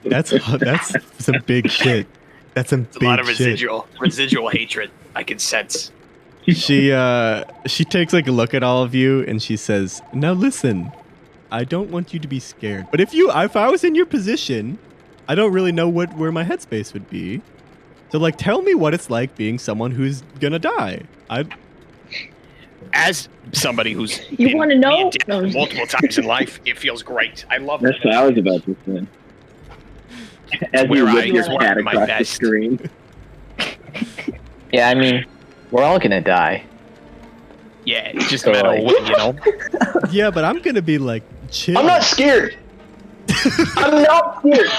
That's some big shit. That's some It's a big lot of shit. residual hatred I can sense. She takes like a look at all of you and she says, "Now listen, I don't want you to be scared. But if I was in your position, I don't really know where my headspace would be. So like, tell me what it's like being someone who's gonna die. As somebody who's You wanna know? multiple times in life, it feels great. I love That's it. what I was about to say. As Where you I whip your use one cat of my across the best. screen. Yeah, I mean, we're all gonna die. Yeah, it's just So, a matter of like- what, you know. Yeah, but I'm gonna be like chill. I'm not scared. I'm not scared.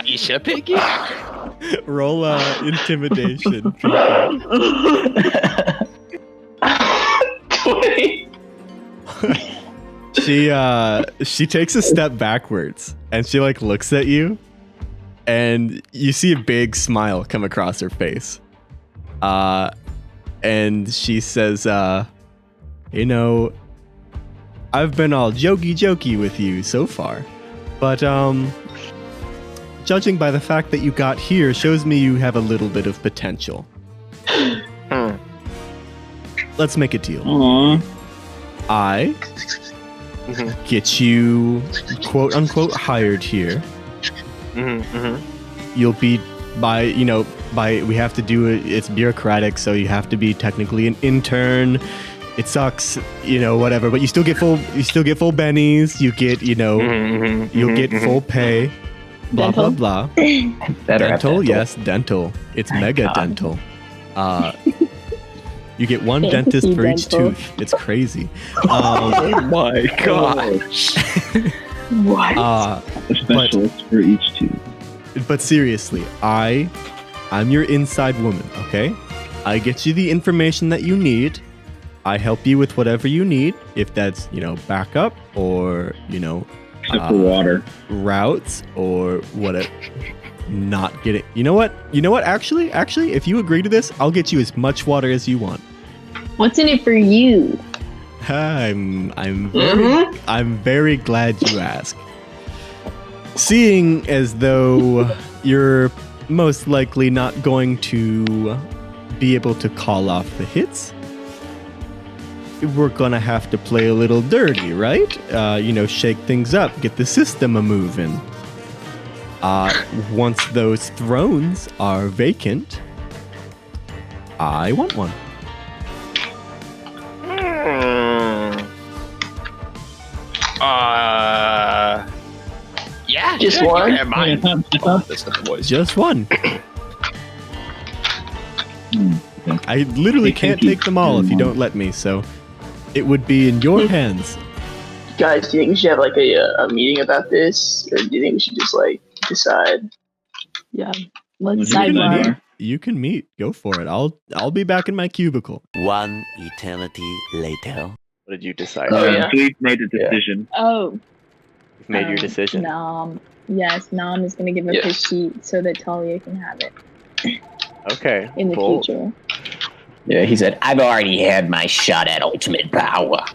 You should pick it. Roll intimidation. 20. She takes a step backwards and she like looks at you and you see a big smile come across her face. And she says, you know, I've been all jokey with you so far, but judging by the fact that you got here shows me you have a little bit of potential. Let's make a deal. Aww. I get you quote unquote hired here. You'll be we have to do it. It's bureaucratic, so you have to be technically an intern. It sucks, whatever, but you still get full bennies. You get, you'll get full pay. Blah, Dental? blah, blah. Better have Dental, yes, dental. It's mega God. dental. You get one Fantasy dentist for each dental. tooth. It's crazy. Oh my god. What? A specialist for each tooth. But seriously, I'm your inside woman, okay? I get you the information that you need. I help you with whatever you need, if that's, backup or, Except for water. routes or whatever. Not getting. You know what? Actually, if you agree to this, I'll get you as much water as you want. What's in it for you? I'm very glad you asked. Seeing as though you're most likely not going to be able to call off the hits, we're gonna have to play a little dirty, right? Shake things up, get the system a moving. Once those thrones are vacant, I want one. Yeah, Just sure, one? You can have mine. That's not the voice. Just one. I literally Hey, can't Pinky. take them all if you don't let me, so It would be in your hands. Guys, do you think we should have like a meeting about this, or do you think we should just like decide? Yeah. Let's You can sidebar. meet. You can meet. Go for it. I'll be back in my cubicle. One eternity later. What did you decide? Oh, yeah. We've made a decision. Oh. You've made your decision. Nom. Yes, Nom is going to give up his sheet so that Talia can have it Okay. in the cool. future. Yeah, he said, I've already had my shot at ultimate power.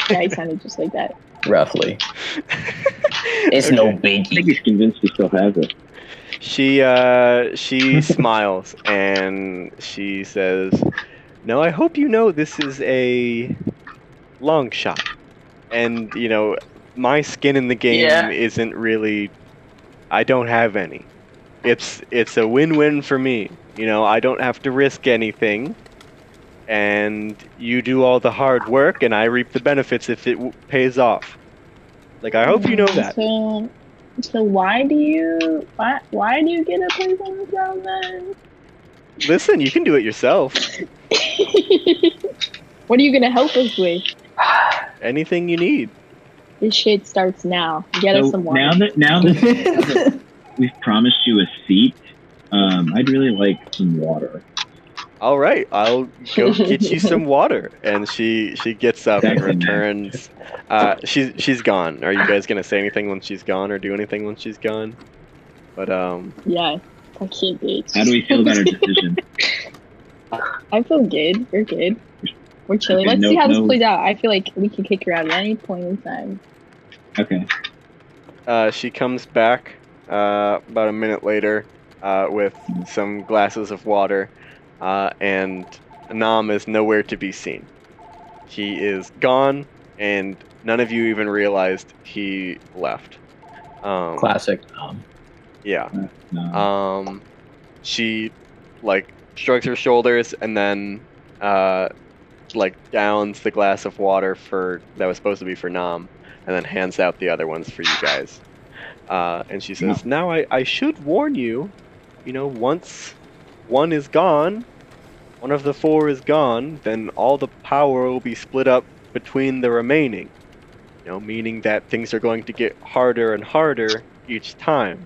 Yeah, he sounded just like that. Roughly. It's no I think biggie. he's convinced he still has it. She smiles and she says, "No, I hope you know this is a long shot, and you know my skin in the game isn't really. I don't have any. It's a win-win for me. You know, I don't have to risk anything, and you do all the hard work, and I reap the benefits if it pays off. Like I hope you know that." So why do you get a place on the ground then? Listen, you can do it yourself. What are you gonna help us with? Anything you need. This shit starts now. Get us some water. Now that we've promised you a seat, I'd really like some water. All right, I'll go get you some water. And she gets up and returns. She's gone. Are you guys gonna say anything when she's gone, or do anything when she's gone? But Yeah, I can't bitch. How do we feel about our decision? I feel good. We're good. We're chilling. Okay, Let's see how this no- plays out. I feel like we can kick her out at any point in time. Okay. she comes back about a minute later with some glasses of water, and Nam is nowhere to be seen. He is gone, and none of you even realized he left. Classic. Yeah. No. She like shrugs her shoulders and then like downs the glass of water that was supposed to be for Nam, and then hands out the other ones for you guys. And she says, "Now I should warn you, you know, once one is gone, one of the four is gone, then all the power will be split up between the remaining. You know, meaning that things are going to get harder and harder each time.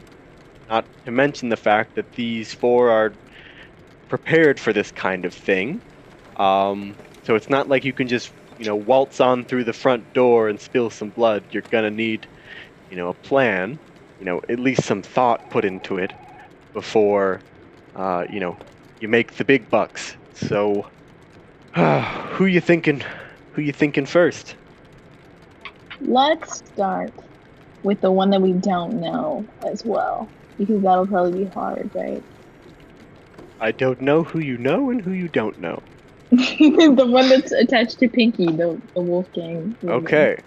Not to mention the fact that these four are prepared for this kind of thing. So it's not like you can just, you know, waltz on through the front door and spill some blood. You're gonna need, you know, a plan, you know, at least some thought put into it before, you know, you make the big bucks. So, who you thinking first?" Let's start with the one that we don't know as well, because that'll probably be hard, right? I don't know who you know and who you don't know. The one that's attached to Pinky, the Wolfgang. Okay.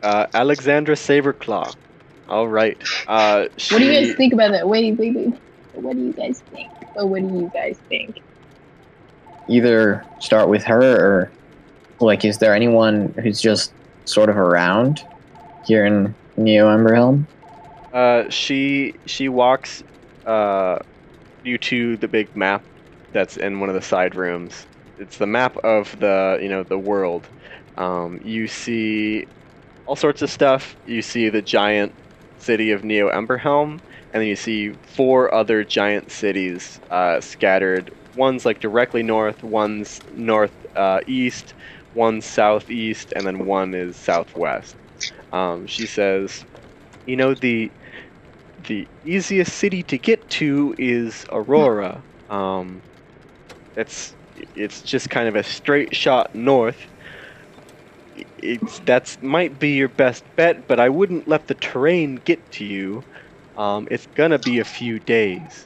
Alexandra Saberclaw. All right. What do you guys think about that? Wait. What do you guys think? Either start with her, or like, is there anyone who's just sort of around here in Neo Emberhelm? She walks you to the big map that's in one of the side rooms. It's the map of the world. You see all sorts of stuff. You see the giant city of Neo Emberhelm, and then you see 4 other giant cities scattered. One's like directly north, one's northeast, one's southeast, and then one is southwest. She says, you know, the easiest city to get to is Aurora. It's just kind of a straight shot north. That's might be your best bet, but I wouldn't let the terrain get to you. It's gonna be a few days.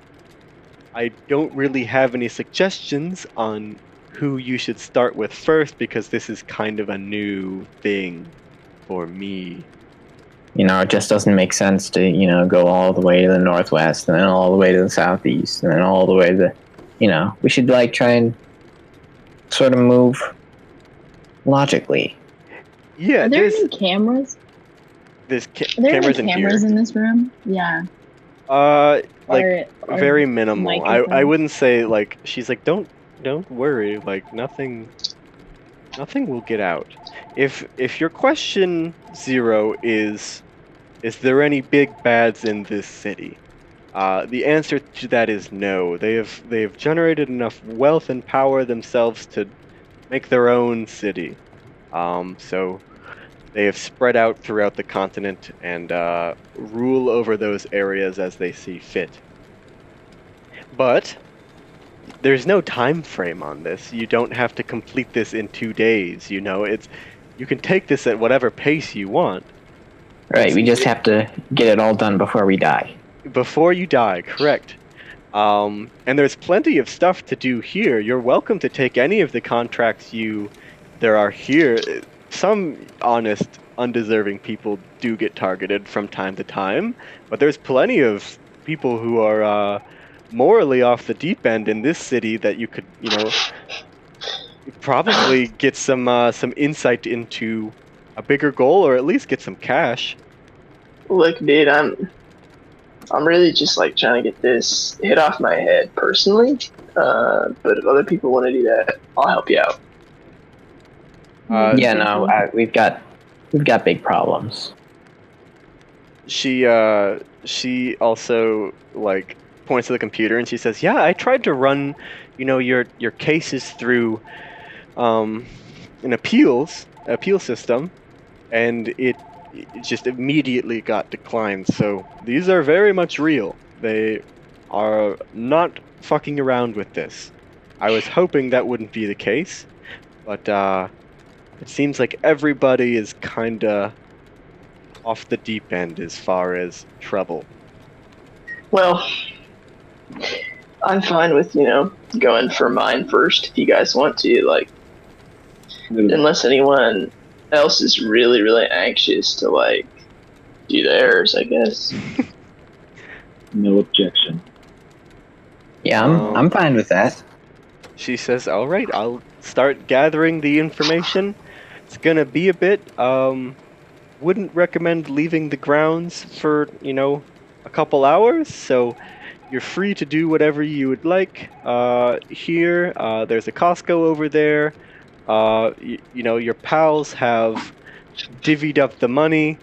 I don't really have any suggestions on who you should start with first, because this is kind of a new thing for me. You know, it just doesn't make sense to, you know, go all the way to the northwest, and then all the way to the southeast, and then all the way to, you know, we should like try and sort of move logically. Yeah, Are there any cameras? There's Are there cameras any in cameras here. in this room? Yeah. Like Or very minimal. I microphones? wouldn't say like she's like don't worry, like nothing Nothing will get out. If your question 0 is there any big bads in this city? The answer to that is no. They have generated enough wealth and power themselves to make their own city. So they have spread out throughout the continent and rule over those areas as they see fit. But there's no time frame on this. You don't have to complete this in 2 days. You can take this at whatever pace you want. Right, we just have to get it all done before we die. Before you die, correct. And there's plenty of stuff to do here. You're welcome to take any of the contracts there are here. Some honest, undeserving people do get targeted from time to time, but there's plenty of people who are morally off the deep end in this city that you could, probably get some insight into a bigger goal, or at least get some cash. Look, dude, I'm really just like trying to get this hit off my head personally. But if other people want to do that, I'll help you out. We've got big problems. She also like points to the computer and she says, "Yeah, I tried to run, your cases through an appeal system, and it just immediately got declined. So these are very much real. They are not fucking around with this. I was hoping that wouldn't be the case, but it seems like everybody is kinda off the deep end as far as trouble." Well, I'm fine with, going for mine first if you guys want to, unless anyone else is really, really anxious to, do theirs, I guess. No objection. Yeah, I'm fine with that. She says, "All right, I'll start gathering the information. It's gonna be a bit. Wouldn't recommend leaving the grounds for, a couple hours, so you're free to do whatever you would like. Here, there's a Costco over there. Your pals have divvied up the money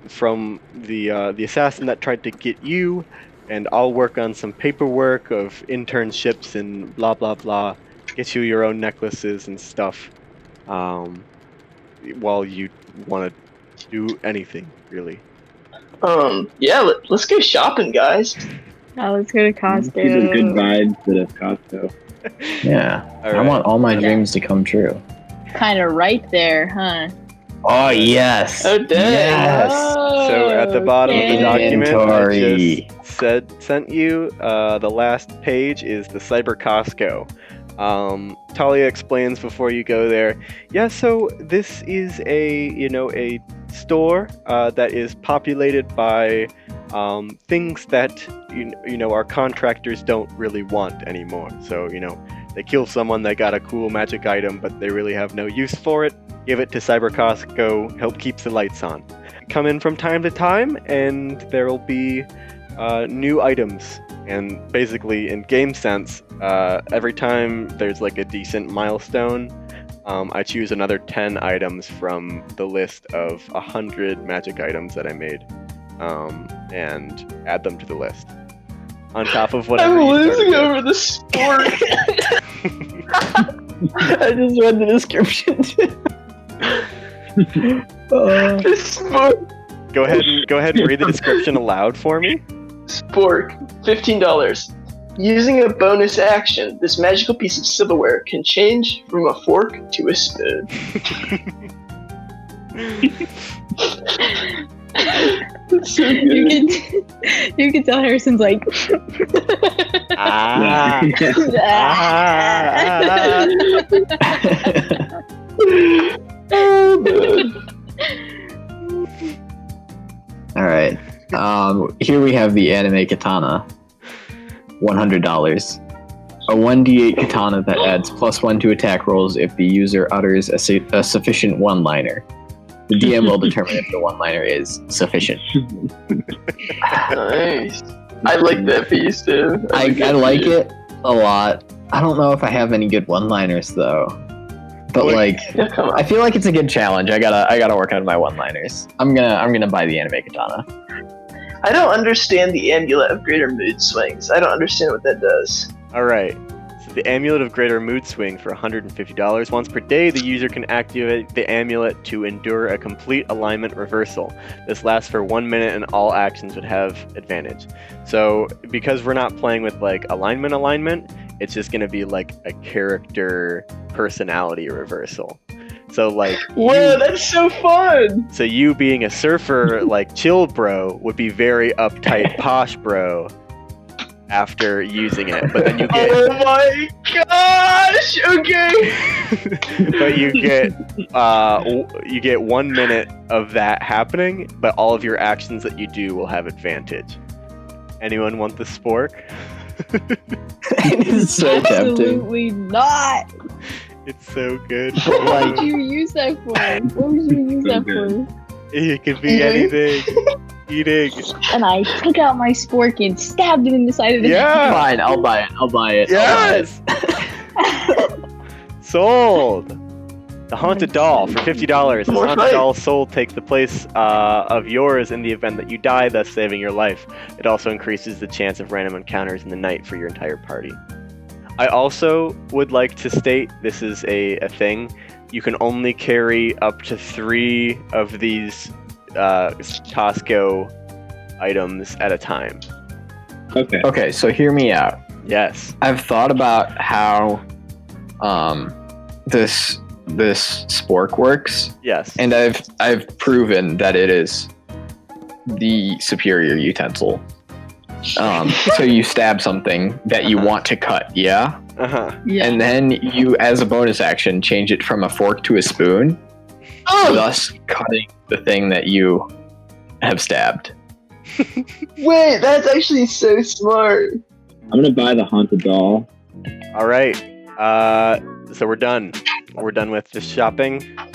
from the assassin that tried to get you, and I'll work on some paperwork of internships and blah blah blah. Get you your own necklaces and stuff. While you want to do anything, really." Yeah, let's go shopping, guys. Oh, let's go to Costco. These are good vibes at Costco. Yeah, All I right. want all my dreams to come true. Kind of right there, huh? Oh yes. Oh, dang. Yes. So at the bottom of the Okay. document I Inventory. just sent you, the last page is the Cyber Costco. Talia explains before you go there. Yeah, so this is a store that is populated by things that our contractors don't really want anymore. So they kill someone, they got a cool magic item, but they really have no use for it. Give it to Cyber Costco, help keep the lights on. Come in from time to time, and there will be new items. And basically, in game sense, every time there's a decent milestone, I choose another 10 items from the list of 100 magic items that I made, and add them to the list. On top of whatever I'm you started losing with. over the sport. I just read the description. This sport. Go ahead and read the description aloud for me. Spork, $15. Using a bonus action, this magical piece of silverware can change from a fork to a spoon. It's so good. You can tell Harrison's like. Ah. Oh, man. All right. Here we have the anime katana. $100. A 1d8 katana that adds +1 to attack rolls if the user utters a sufficient one-liner. The DM will determine if the one-liner is sufficient. Nice. I like that piece too. I like it a lot. I don't know if I have any good one-liners though. But like, Yeah, come on. I feel like it's a good challenge. I gotta work on my one-liners. I'm gonna buy the anime katana. I don't understand the amulet of greater mood swings. I don't understand what that does. All right. So the amulet of greater mood swing for $150. Once per day, the user can activate the amulet to endure a complete alignment reversal. This lasts for 1 minute, and all actions would have advantage. So because we're not playing with like alignment, it's just gonna be like a character personality reversal. So like, Whoa, that's so fun! so you being a surfer like chill bro would be very uptight posh bro after using it, but then you get Oh my gosh! Okay. but you get 1 minute of that happening, but all of your actions that you do will have advantage. Anyone want the spork? It is so tempting. Absolutely not. It's so good. What would you use that for? What would you use that for? It could be anything. Eating. And I took out my spork and stabbed it in the side of the Yeah. Fine, I'll buy it. Yes. Sold. The haunted doll for $50. This More haunted fight. doll's soul takes the place of yours in the event that you die, thus saving your life. It also increases the chance of random encounters in the night for your entire party. I also would like to state, this is a thing, you can only carry up to 3 of these Costco items at a time. Okay. Okay, so hear me out. Yes. I've thought about how this spork works, Yes. and I've proven that it is the superior utensil. So you stab something that you want to cut, yeah? Uh-huh. Yeah. And then you, as a bonus action, change it from a fork to a spoon, thus cutting the thing that you have stabbed. Wait, that's actually so smart. I'm gonna buy the haunted doll. All right. So we're done. We're done with the shopping. I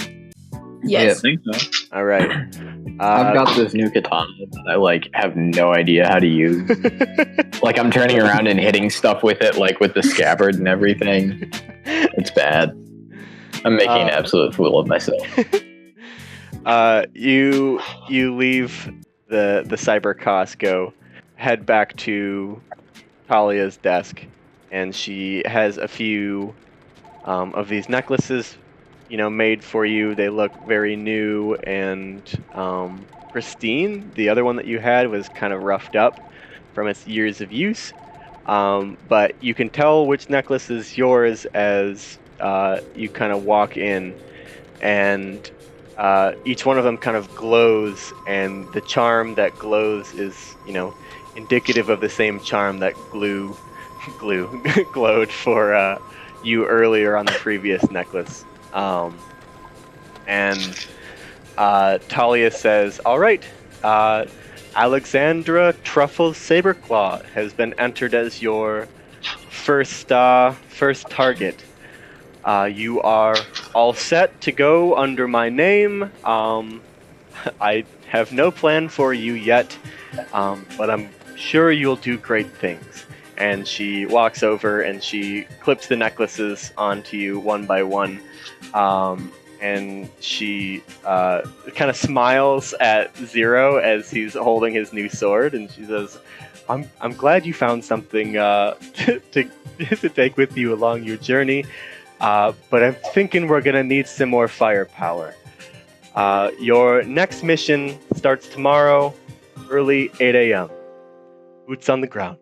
Yes. think so. All right. I've got this new katana that I like have no idea how to use. Like I'm turning around and hitting stuff with it, like with the scabbard and everything. It's bad. I'm making an absolute fool of myself. You leave the cyber Costco, head back to Talia's desk, and she has a few of these necklaces, made for you. They look very new and pristine. The other one that you had was kind of roughed up from its years of use, but you can tell which necklace is yours as you kind of walk in, and each one of them kind of glows, and the charm that glows is, indicative of the same charm that glowed for you earlier on the previous necklace. And Talia says, "All right, Alexandra Truffles Saberclaw has been entered as your first target. You are all set to go under my name. I have no plan for you yet, but I'm sure you'll do great things." And she walks over and she clips the necklaces onto you one by one. And she kind of smiles at Zero as he's holding his new sword, and she says, I'm glad you found something to take with you along your journey, but I'm thinking we're going to need some more firepower. Your next mission starts tomorrow, early 8 a.m. Boots on the ground.